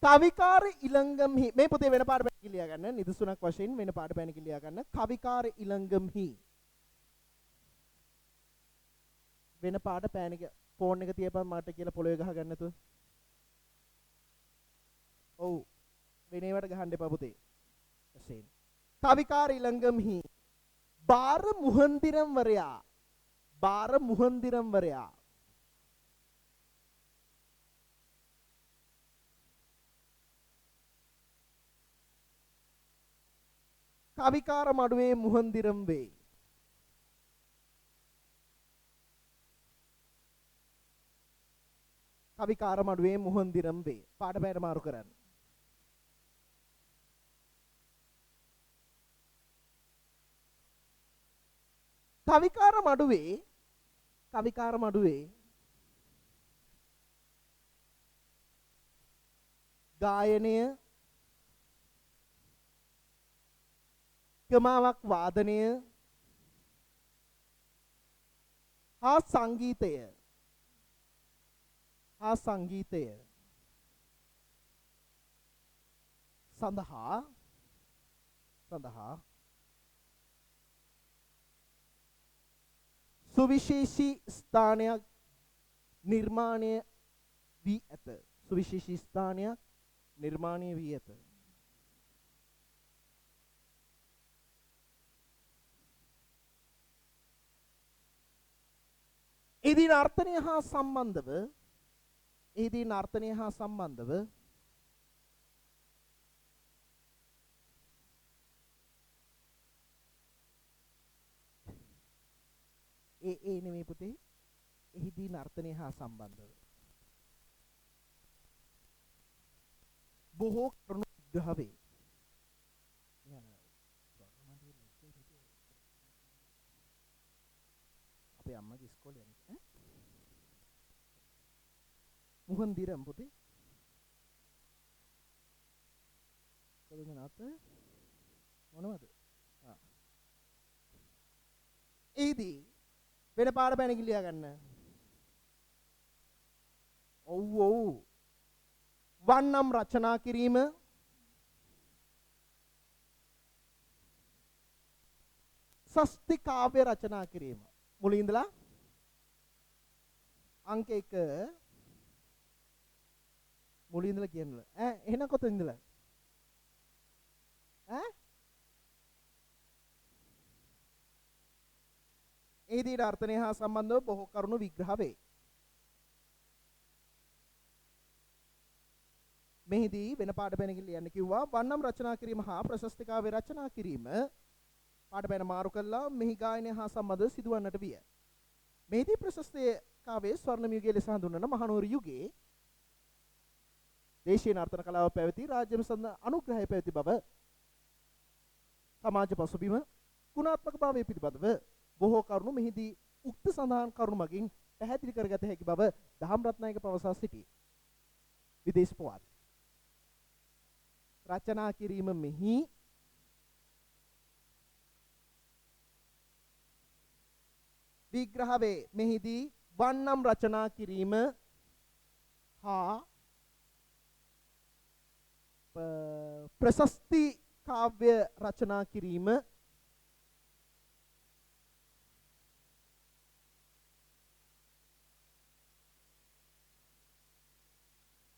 Speaker 1: කවිකාර ඉලංගම්හි මේ පොතේ වෙන පාඩ පැන කිලියා ගන්න නිදසුනක් වශයෙන් වෙන පාඩ පැන කිලියා ගන්න කවිකාර ඉලංගම්හි වෙන පාඩ පෑනික ෆෝන් එක තියපන් මට කියලා පොළවේ ගහ ගන්න නැතුව ඔව් වෙන ඒවට ගහන්න එපා පුතේ වශයෙන් කවිකාර ඉලංගම්හි බාර මුහන්දිරම්වරයා කවිකාර මඩුවේ මුහන්දිරම් වේ කවිකාර මඩුවේ මුහන්දිරම් වේ පාඩ පැයට මාරු කරන්න කවිකාර මඩුවේ ගායනය කමාවක් වාදනය හා සංගීතය සඳහා සුවිශේෂී ස්ථානයක් නිර්මාණය වී ඇත එහිදී නර්තනය හා සම්බන්ධව ඒ නෙමෙයි පුතේ එහිදී නර්තනය හා සම්බන්ධව බොහෝ කරුණු විග්‍රහ වේ අපේ අම්මගේ ඉස්කෝලේ යන්නේ මුහන්දිරම් පුතේ කොහෙන්ද නැත මොනවද එහිදී වෙන පාඩ පැන කිලියා ගන්න ඔව් වන්නම් රචනා කිරීම සස්ති කාව්‍ය රචනා කිරීම මුලින් ඉඳලා අංක 1 මුලින් ඉඳලා කියන්න එහෙනම් කොතන ඉඳලා එහිදී අර්ථනය හා සම්බන්ධව බොහෝ කරුණු විග්‍රහ වේ. මෙහිදී වෙන පාඩ පැනකින් ලියන්න කිව්වා වන්නම් රචනා කිරීම හා ප්‍රශස්ති කාව්‍ය රචනා කිරීම පාඩ පැන මාරු කළා මෙහි ගායනය හා සම්බන්ධව සිදුවන්නට විය. මෙහිදී ප්‍රශස්ති කාව්‍යයේ ස්වර්ණම යුගයේ ලෙස හඳුන්වන මහනුවර යුගයේ දේශීය නර්තන කලාව පැවති රාජ්‍ය සඳ අනුග්‍රහය පැවති බව සමාජ පසුබිම ගුණාත්මක භාවය පිළිබඳව බොහෝ කරුණු මෙහිදී උක්ත සඳහන් කරුණු මගින් පැහැදිලි කරගත හැකි බව දහම් රත්නායක පවසා සිටී. විදේශ පුවත් රචනා කිරීම මෙහි විග්‍රහ වේ. මෙහිදී වන්නම් රචනා කිරීම හා ප්‍රශස්ති කාව්‍ය රචනා කිරීම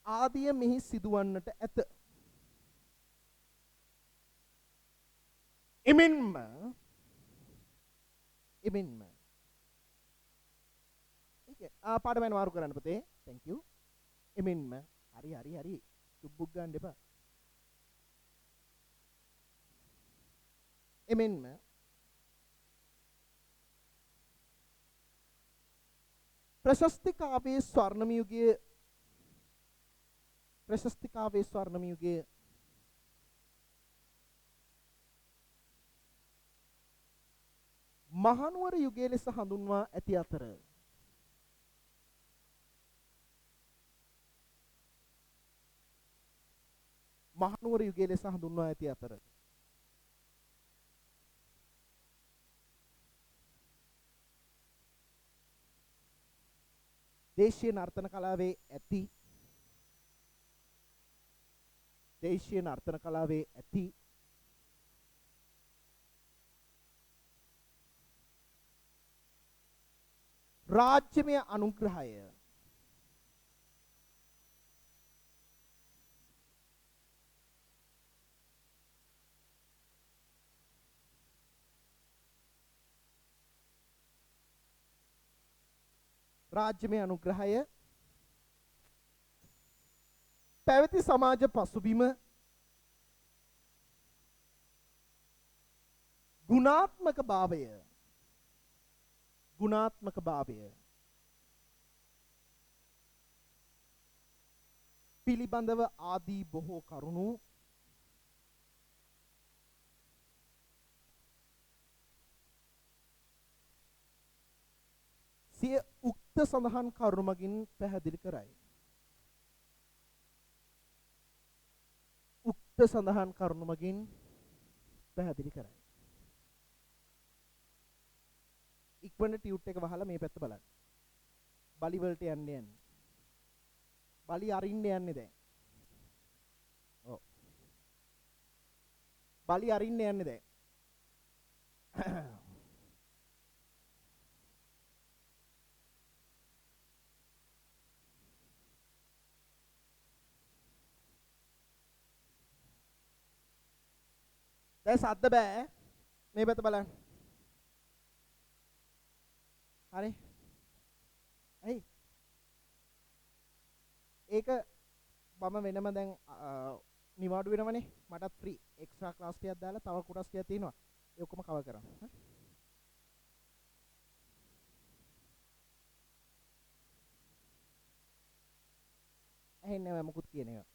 Speaker 1: ආදිය මෙහි සිදුවන්නට ඇත. එමෙන්ම එමෙන්ම ඒක පාඩමෙන් මාරු කරන්න පුතේ. thank you. එමෙන්ම හරි සුබ්බුක් ගන්න එපා. එමෙන්ම ප්‍රශස්තිකාවේ ස්වර්ණම යුගයේ මහනුවර යුගය ලෙස හඳුන්වා ඇති අතර දේශීය නර්තන කලාවේ ඇති රාජ්‍යමය අනුග්‍රහය පැවති සමාජ පසුබිම ගුණාත්මක භාවය පිළිබඳව ආදී බොහෝ කරුණු සිය උක්ත සඳහන් කරුණු මගින් පැහැදිලි කරයි. ඉක්මනට ටියුට් එක වහලා මේ පැත්ත බලන්න. බලි වලට යන්නේ. බලි අරින්න යන්නේ දැන්. ඔව්. බලි අරින්න යන්නේ දැන්. දැන් සද්ද බෑ. මේ පැත්ත බලන්න. හරි. ඇයි? ඒක මම වෙනම දැන් නිවාඩු වෙනවනේ. මටත් ෆ්‍රී එක්ස්ට්‍රා ක්ලාස් ටිකක් දාලා තව කොටස් ටිකක් තියෙනවා. ඒ ඔක්කොම කවර් කරන්න. හරි. ඇහෙන්නේ නැහැ මොකුත් කියන එක.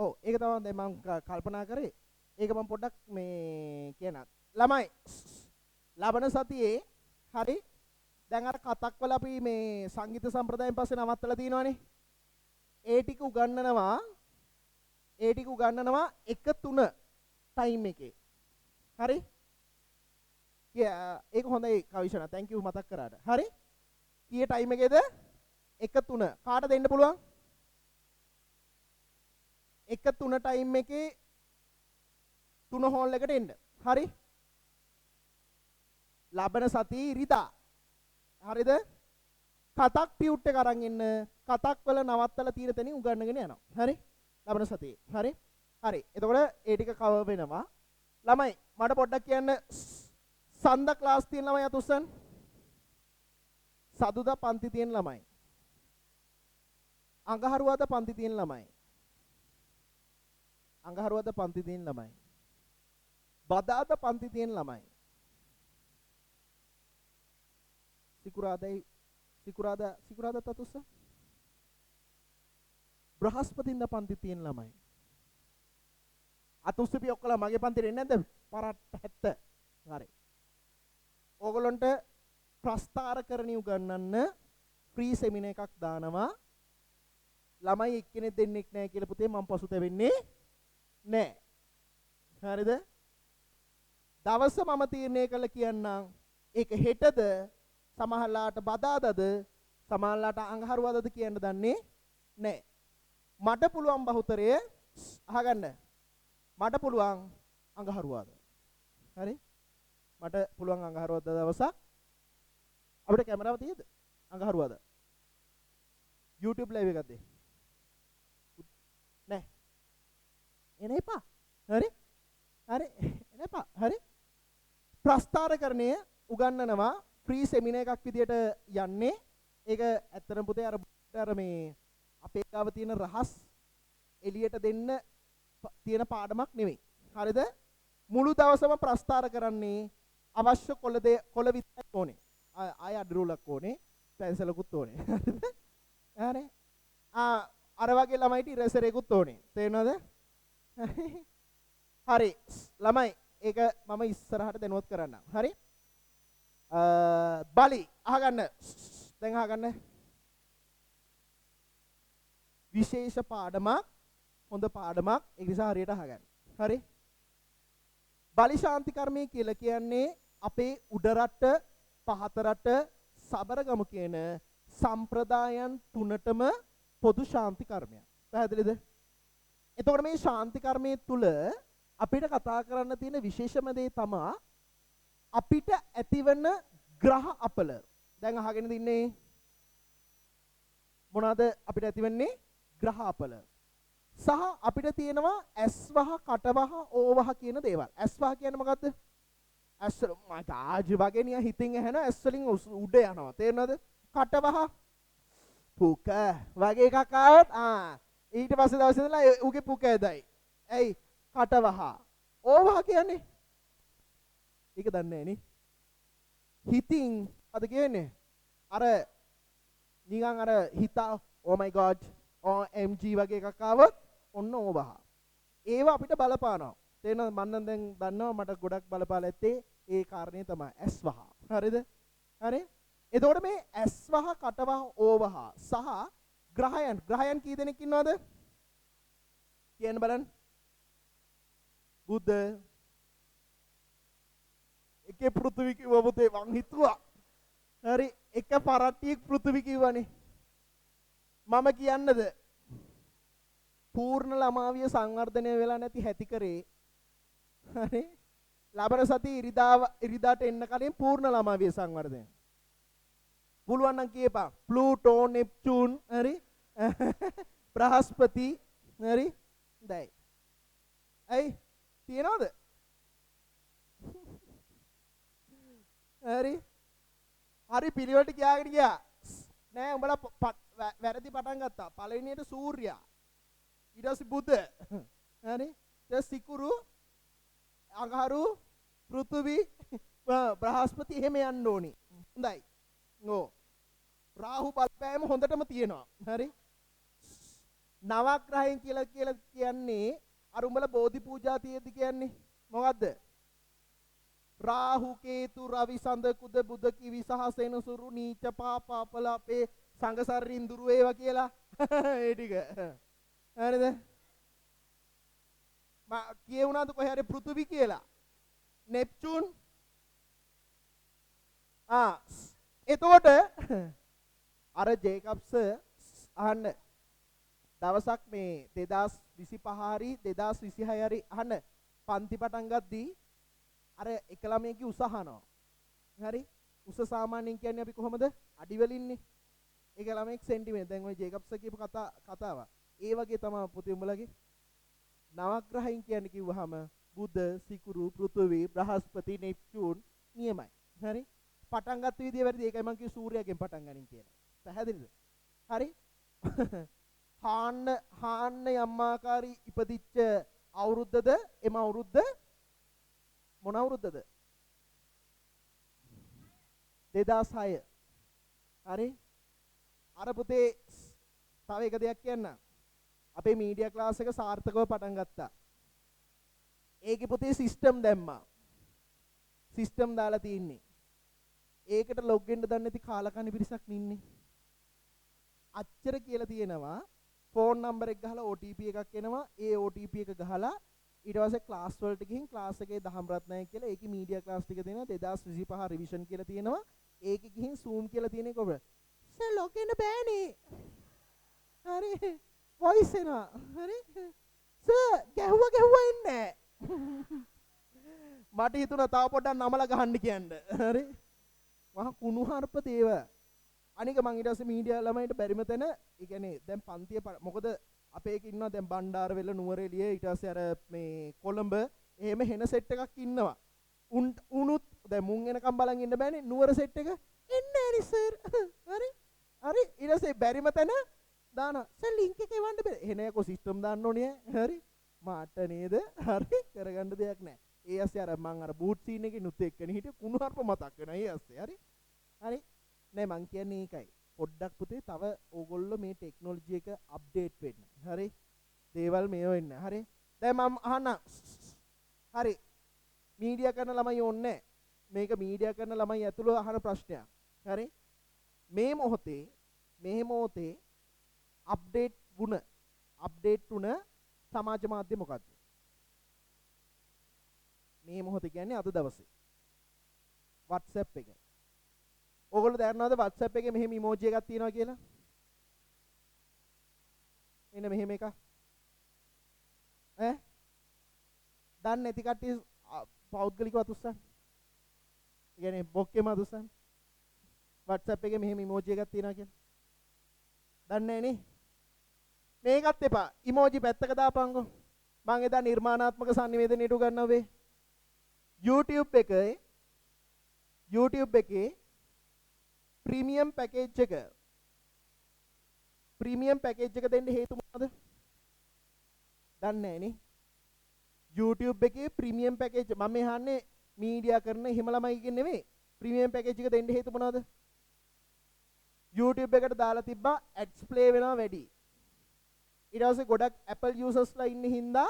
Speaker 1: ඔව් ඒක තමයි දැන් මම කල්පනා කරේ. ඒක මම පොඩ්ඩක් මේ කියනවා. ළමයි ලබන සතියේ හරි දැන් අර කතක් වල අපි මේ සංගීත සම්ප්‍රදායෙන් පස්සේ නවත්තලා තියෙනවානේ. ඒ ටික උගන්වනවා 1-3 ටයිම් එකේ. හරි? ඒක හොඳයි කවිෂණ. thank you මතක් කරාට. හරි? කීයේ ටයිම් එකේද? 1-3 කාට දෙන්න පුළුවන්? 1-3 ටයිම් එකේ 3 හෝල් එකට එන්න. හරි? ලබන සතියේ ඉරිදා. හරිද? කතක් ටියුට් එක අරන් එන්න. කතක් වල නවත්තලා තියෙන තැනින් උගන්වගෙන යනවා. හරි? ලබන සතියේ. හරි? හරි. එතකොට ඒ ටික කවර් වෙනවා. ළමයි මට පොඩ්ඩක් කියන්න සඳ ක්ලාස් තියෙන ළමයි අතුස්සන්. සදුදා පන්ති තියෙන ළමයි. අඟහරුවාදා පන්ති තියෙන ළමයි. අඟහරුවාදා පන්ති තියෙන ළමයි. බදාදා පන්ති තියෙන ළමයි. සිකුරාදා තතුස්ස. බ්‍රහස්පතින්දා පන්ති තියෙන ළමයි. අතුස්සපි ඔක්කොලා මගේ පන්තිරේ එන්නේ නැද්ද? පරට්ට 70. හරි. ඕගොල්ලන්ට ප්‍රස්ථාරකරණි උගන්වන්න ෆ්‍රී සෙමිනාර් එකක් දානවා. ළමයි එක්කෙනෙක් දෙන්නෙක් නැහැ කියලා පුතේ මම පසුතැවෙන්නේ නැහැ. හරිද? දවස මම තීරණය කළ කියන්නම්. ඒක හෙටද සමහරලාට බදාදද සමහරලාට අඟහරුවාදද කියන්න දන්නේ නැහැ. මට පුළුවන් බහුතරය අහගන්න. මට පුළුවන් අඟහරුවාද. හරි? මට පුළුවන් අඟහරුවාද දවසක් අපිට කැමරාව තියෙද? අඟහරුවාද. YouTube live එකක් දෙන්න. නෑ. එන එපා. හරි? හරි. එන එපා. හරි? ප්‍රස්ථාරකරණය උගන්වනවා ෆ්‍රී සෙමිනාර් එකක් විදියට යන්නේ. ඒක ඇත්තටම පුතේ අර මේ අපේ ගාව තියෙන රහස් එළියට දෙන්න තියෙන පාඩමක් නෙවෙයි. හරිද? මුළු දවසම ප්‍රස්ථාර කරන්නේ අවශ්‍ය කොළ විතරක් ඕනේ. ආය අඩරුලක් ඕනේ. පැන්සලකුත් ඕනේ. හරිද? හරි. අර වගේ ළමයිට ඉරසරේකුත් ඕනේ. තේරෙනවද? හරි. ළමයි ඒක මම ඉස්සරහට දැනුවත් කරන්නම්. හරි? බලි අහගන්න. දැන් අහගන්න. විශේෂ පාඩමක් හොඳ පාඩමක් ඒ නිසා හරියට අහගන්න. හරි? බලි ශාන්ති කර්මය කියලා කියන්නේ අපේ උඩරට පහතරට සබරගමු කියන සම්ප්‍රදායන් තුනටම පොදු ශාන්ති කර්මයක්. පැහැදිලිද? එතකොට මේ ශාන්ති කර්මයේ තුල අපිට කතා කරන්න තියෙන විශේෂම දේ තමයි අපිට ඇතිවන ග්‍රහ අපල. දැන් අහගෙන ඉන්නේ මොනවාද අපිට ඇතිවෙන්නේ? ග්‍රහ අපල. සහ අපිට තියෙනවා ඇස්වහ, කටවහ, ඕවහ කියන දේවල්. ඇස්වහ කියන්නේ මොකද්ද? ඇස් මට ආජි වගේ නිය හිතින් ඇහෙන ඇස් වලින් උඩ යනවා. තේරෙනවද? කටවහ පුක වගේ එකක් ආවොත් ඊට පස්සේ දවසේ ඉඳලා ඌගේ පුක ඇදයි. ඇයි? කටවහ. ඕවහ කියන්නේ ඒක දන්නේ නැහැ නේ. හිතින් අද කියන්නේ අර නිකන් අර හිතා oh my god OMG වගේ එකක් ආවොත් ඔන්න ඕවහ. ඒවා අපිට බලපානවා. තේරෙනවද? මම දැන් දන්නවා මට ගොඩක් බලපාලා ඇත්තේ ඒ කාරණේ තමයි ඇස්වහ. හරිද? හරි? එතකොට මේ ඇස්වහ, කටවහ, ඕවහ සහ ග්‍රහයන් කී දෙනෙක් ඉන්නවද? කියන්න බලන්න. බුද්ධ එකේ පෘථිවි කිව්ව පුතේ මං හිතුවා. හරි එක පරට්ටියක් පෘථිවි කිව්වනේ. මම කියන්නද පූර්ණ ළමාවිය සංවර්ධනය වෙලා නැති හැටි කරේ. හරි ලබන සති ඉරිදාට එන්න කලින් පූර්ණ ළමාවිය සංවර්ධනය. පුළුවන් නම් කියපන් ප්ලූටෝ, නෙප්චූන්, හරි බ්‍රහස්පති, හරි දැයි. ඇයි තියනවද? හරි හරි පිළිවෙලට ගියාගෙන ගියා. නෑ උඹලා වැරදි පටන් ගත්තා. පළවෙනියට සූර්යයා. ඊට පස්සේ බුධ. හරි? ඊට සිකුරු, අඟහරු, පෘථිවි, බ්‍රහස්පති එහෙම යන්න ඕනි. හොඳයි. නෝ. රාහු බලපෑම හොඳටම තියෙනවා. හරි? නවග්‍රහයන් කියලා කියන්නේ අර උඹලා බෝධි පූජා තියේදී කියන්නේ මොකද්ද? රාහු, කේතු, රවි, සඳ, කුද, බුධ, කිවි සහ සෙනසුරු, නීච, පාප, අපේ සංගසර ඉඳුරු ඒවා කියලා. ඒ ටික. හරිද? කියුණාද කොහේ හරි පෘථිවි කියලා? නෙප්චූන්. එතකොට අර ජේකබ්ස් අහන්න දවසක් මේ 2025 හරි 2026 හරි අහන්න පන්ති පටන් ගද්දී අර එක ළමයෙක්ගේ උස අහනවා. හරි? උස සාමාන්‍යයෙන් කියන්නේ අපි කොහමද? අඩි වලින්නේ. ඒක ළමයෙක් සෙන්ටිමීටර්. දැන් ওই ජේකබ්ස් කියපු කතාව. ඒ වගේ තමයි පුතේ උඹලගේ නවග්‍රහයන් කියන්නේ කිව්වහම බුධ, සිකුරු, පෘථිවි, බ්‍රහස්පති, නෙප්චූන් නියමයි. හරි? පටන් ගත්ත විදිය වැරදි. ඒකයි මම කිව්වේ සූර්යයෙන් පටන් ගනින් කියලා. පැහැදිලිද? හරි? හාන්න යම්මාකාරී ඉපදිච්ච අවුරුද්දද එම අවුරුද්ද මොන අවුරුද්දද? 2006. හරි? අර පුතේ තව එක දෙයක් කියන්න. අපේ මීඩියා ක්ලාස් එක සාර්ථකව පටන් ගත්තා. ඒකේ පුතේ සිස්ටම් දැම්මා. සිස්ටම් දාලා තින්නේ. ඒකට ලොග් වෙන්න දන්නේ නැති කාලකණ්ණි පිරිසක් ඉන්නේ. අච්චර කියලා තියෙනවා. ෆෝන් නම්බර් එක ගහලා OTP එකක් එනවා. ඒ OTP එක ගහලා ඊට පස්සේ ක්ලාස් වලට ගිහින් ක්ලාස් එකේ දහම් රත්නය කියලා ඒකේ මීඩියා ක්ලාස් ටික දෙනවා 2025 රිවිෂන් කියලා තියෙනවා. ඒකේ ගිහින් zoom කියලා තියෙන එක ඔබ සර් ලොග් වෙන්න බෑනේ. හරි වොයිස් එනවා. හරි සර් ගැහුවා එන්නේ මට හිතුණා තව පොඩ්ඩක් නමලා ගහන්න කියන්න. හරි මහා කුණුහරුප දේව. අනික මං ඊට පස්සේ මීඩියා ළමයිට බැරිම තැන ඒ කියන්නේ දැන් පන්තිය මොකද අපේ එක ඉන්නවා දැන් බණ්ඩාරවෙල නුවරඑළිය ඊට පස්සේ අර මේ කොළඹ එහෙම හෙන සෙට් එකක් ඉන්නවා උනුත් දැන් මුන් එනකම් බලන් ඉන්න බෑනේ නුවර සෙට් එක එන්නේ නෑනේ සර් හරි හරි ඊට පස්සේ බැරිම තැන දානවා සර් ලින්ක් එක එවන්න බෑ එහෙනම් යකෝ සිස්ටම් දාන්න ඕනේ හරි මාට නේද හරි කරගන්න දෙයක් නෑ ඒ ඇස්සේ අර මං අර බූට් සීන් එකේ නුත් එක්කනේ හිටිය කුණු හarp මතක් වෙනවා ඒ ඇස්සේ හරි හරි නෑ මං කියන්නේ ඒකයි පොඩ්ඩක් පුතේ තව ඕගොල්ලෝ මේ ටෙක්නොලොජි එක අප්ඩේට් වෙන්න හරි දේවල් මේව වෙන්න හරි දැන් මම අහන්න හරි මීඩියා කරන ළමයි ඕනේ මේක මීඩියා කරන ළමයි ඇතුළේ අහන ප්‍රශ්නයක් හරි මේ මොහොතේ අප්ඩේට් වුණ සමාජ මාධ්‍ය මොකක්ද මේ මොහොත කියන්නේ අද දවසේ WhatsApp එක ඕගොල්ලෝ දන්නවද WhatsApp එකේ මෙහෙම ඉමෝජි එකක් තියෙනවා කියලා එන්න මෙහෙම එකක් ඈ දන්නේ නැති කට්ටිය පෞද්ගලිකව අතුස්සන් කියන්නේ බොක්කේම අතුස්සන් WhatsApp එකේ මෙහෙම ඉමෝජි එකක් තියෙනවා කියලා දන්නේ නැහැ නේ මේකත් එපා ඉමෝජි පැත්තක දාපන්කෝ මං එදා නිර්මාණාත්මක සංනිවේදනයට උගන්වුවා වේ YouTube එකේ ප්‍රීමියම් පැකේජ් එක දෙන්න හේතු මොනවද දන්නේ නැහැ නේ YouTube එකේ ප්‍රීමියම් පැකේජ් මම අහන්නේ මීඩියා කරන හිම ළමයිගෙන් නෙවෙයි ප්‍රීමියම් පැකේජ් එක දෙන්න හේතු මොනවද YouTube එකට දාලා තිබ්බා ඇඩ්ස් ප්ලේ වෙනවා වැඩි ඊට පස්සේ ගොඩක් Apple users ලා ඉන්න හින්දා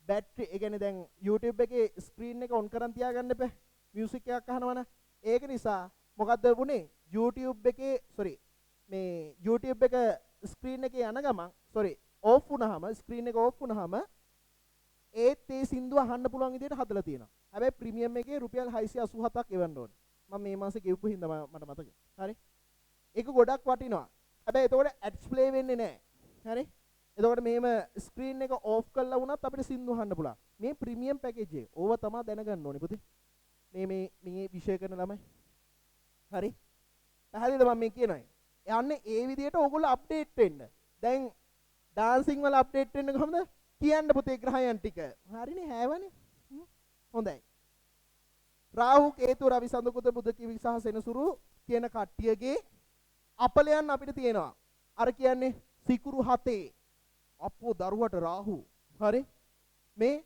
Speaker 1: බැටරි ඒ කියන්නේ දැන් YouTube එකේ ස්ක්‍රීන් එක ඔන් කරන් තියාගන්න එපා මියුසික් එකක් අහනවනේ ඒක නිසා මොකද්ද වුනේ YouTube එක ස්ක්‍රීන් එකේ යන ගමන් ඕෆ් ස්ක්‍රීන් එක ඕෆ් වුණාම ඒත් ඒ සින්දුව අහන්න පුළුවන් විදිහට හදලා තියෙනවා හැබැයි ප්‍රීමියම් එකේ රුපියල් 687ක් එවන්න ඕනේ මම මේ මාසේ ගෙවපු හින්දා මට මතකයි හරි ඒක ගොඩක් වටිනවා හැබැයි එතකොට ඇඩ්ස් ප්ලේ වෙන්නේ නැහැ හරි එතකොට මෙහෙම ස්ක්‍රීන් එක ඕෆ් කරලා වුණත් අපිට සින්දු අහන්න පුළුවන්. මේ ප්‍රීමියම් පැකේජ් එක. ඕව තමයි දැනගන්න ඕනේ පුතේ. මේ විෂය කරන ළමයි. හරි. පැහැදිලිද මම මේ කියනවා. යන්නේ ඒ විදිහට ඕගොල්ලෝ අප්ඩේට් වෙන්න. දැන් ඩාන්සින් වල අප්ඩේට් වෙන්න කොහොමද? කියන්න පුතේ ග්‍රහයන් ටික. හරිනේ හැවනේ. හොඳයි. රාහු කේතු රවි සඳකුත බුධ කිවි සහ සෙනසුරු කියන කට්ටියගේ අපලයන් අපිට තියෙනවා. අර කියන්නේ සිකුරු 7 අපෝ දරුවට රාහු හරි මේ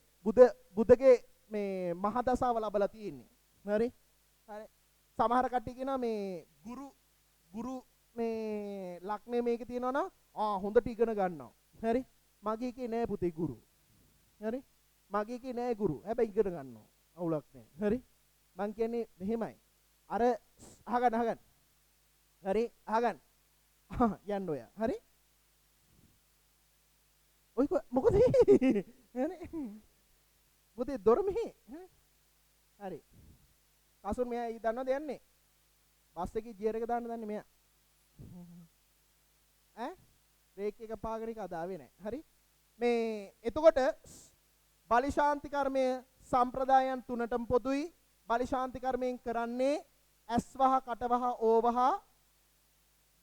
Speaker 1: බුදගේ මේ මහ දසාව ලැබලා තියෙන්නේ හරි හරි සමහර කට්ටිය කියනවා මේ ගුරු මේ ලග්නේ මේකේ තියෙනවා නම් හොඳට ඉගෙන ගන්නවා හරි මගේ කේ නෑ පුතේ ගුරු හරි මගේ කේ නෑ ගුරු හැබැයි ඉගෙන ගන්නවා අවුලක් නෑ හරි මං කියන්නේ මෙහෙමයි අර අහගන්න හරි අහගන්න යන්න ඔය හරි ඔය මොකද හරි පුතේ දොර මෙහි හරි කසුන් මෙයා දන්නවද යන්නේ බස් එකේ ගියර් එක දාන්න දන්නේ මෙයා බ්‍රේක් එක පාගන එක අදාවේ නැහැ හරි මේ එතකොට බලිශාන්ති කර්මය සම්ප්‍රදායන් තුනටම පොදුයි බලිශාන්ති කර්මයෙන් කරන්නේ ඇස්වහ කටවහ ඕවහ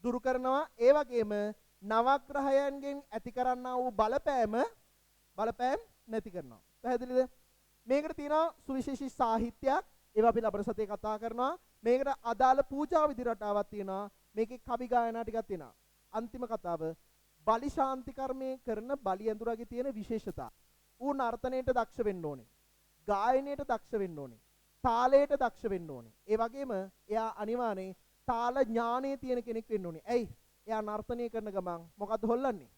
Speaker 1: දුරු කරනවා ඒ වගේම නවග්‍රහයන්ගෙන් ඇති කරන්නා වූ බලපෑම් නැති කරනවා. පැහැදිලිද? මේකට තියෙනවා සුවිශේෂී සාහිත්‍යයක්. ඒවා අපි ලබන සතියේ කතා කරනවා. මේකට අදාළ පූජා විධි රටාවක් තියෙනවා. මේකේ කවි ගායනා ටිකක් තියෙනවා. අන්තිම කතාව බලි ශාන්ති කර්මයේ කරන බලි ඇඳුරගේ තියෙන විශේෂතා. ඌ නර්තනයට දක්ෂ වෙන්න ඕනේ. ගායනයට දක්ෂ වෙන්න ඕනේ. තාලයට දක්ෂ වෙන්න ඕනේ. ඒ වගේම එයා අනිවාර්යෙන් තාල ඥානයේ තියෙන කෙනෙක් වෙන්න ඕනේ. ඇයි? එයා නර්තනය කරන ගමන් මොකද්ද හොල්ලන්නේ?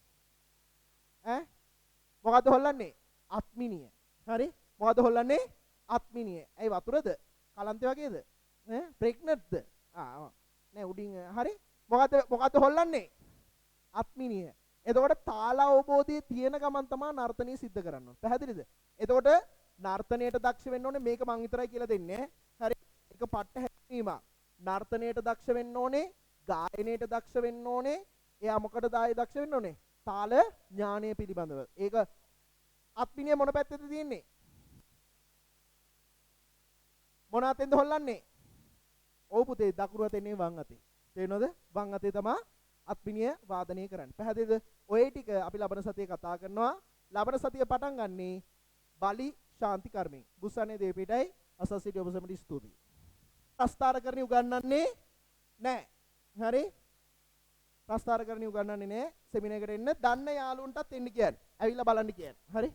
Speaker 1: මොකද්ද හොල්ලන්නේ? අත්මිනිය. හරි? මොකද්ද හොල්ලන්නේ? අත්මිනිය. ඇයි වතුරද? කලන්තේ වගේද? ප්‍රෙග්නන්ට්ද? නෑ උඩින් හරි? මොකද්ද හොල්ලන්නේ? අත්මිනිය. එතකොට තාල අවබෝධයේ තියෙන ගමන් තමයි නර්තනය සිද්ධ කරන්න ඕනේ. පැහැදිලිද? එතකොට නර්තනයට දක්ෂ වෙන්න ඕනේ මේක මං විතරයි කියලා දෙන්නේ. හරි? ඒක පට්ට හැදීමක්. නර්තනයට දක්ෂ වෙන්න ඕනේ. ගායනයට දක්ෂ වෙන්න ඕනේ. එයා මොකටද ආයේ දක්ෂ වෙන්න ඕනේ? තාල ඥානය පිළිබඳව. ඒක අත්මිනිය මොන පැත්තේද තියෙන්නේ? මොන අතෙන්ද හොල්ලන්නේ? ඔව් පුතේ දකුණු අතෙන් නෙවෙයි වම් අතේ. තේරෙනවද? වම් අතේ තමයි අත්පිනිය වාදනය කරන්නේ. පැහැදිලිද? ඔය ටික අපි ලබන සතියේ කතා කරනවා. ලබන සතිය පටන් ගන්නේ බලි ශාන්ති කර්මයෙන්. බුස්සනේ දේපීටයි අසස්සිට ඔබ සැමට ස්තුතියි. ප්‍රස්ථාරකරණි උගන්වන්නේ නැහැ. හරි? ප්‍රස්ථාරකරණි උගන්වන්නේ නැහැ. සෙමිනාර් එකට එන්න දන්න යාළුවන්ටත් එන්න කියන්නේ. ඇවිල්ලා බලන්න කියන්නේ. හරි?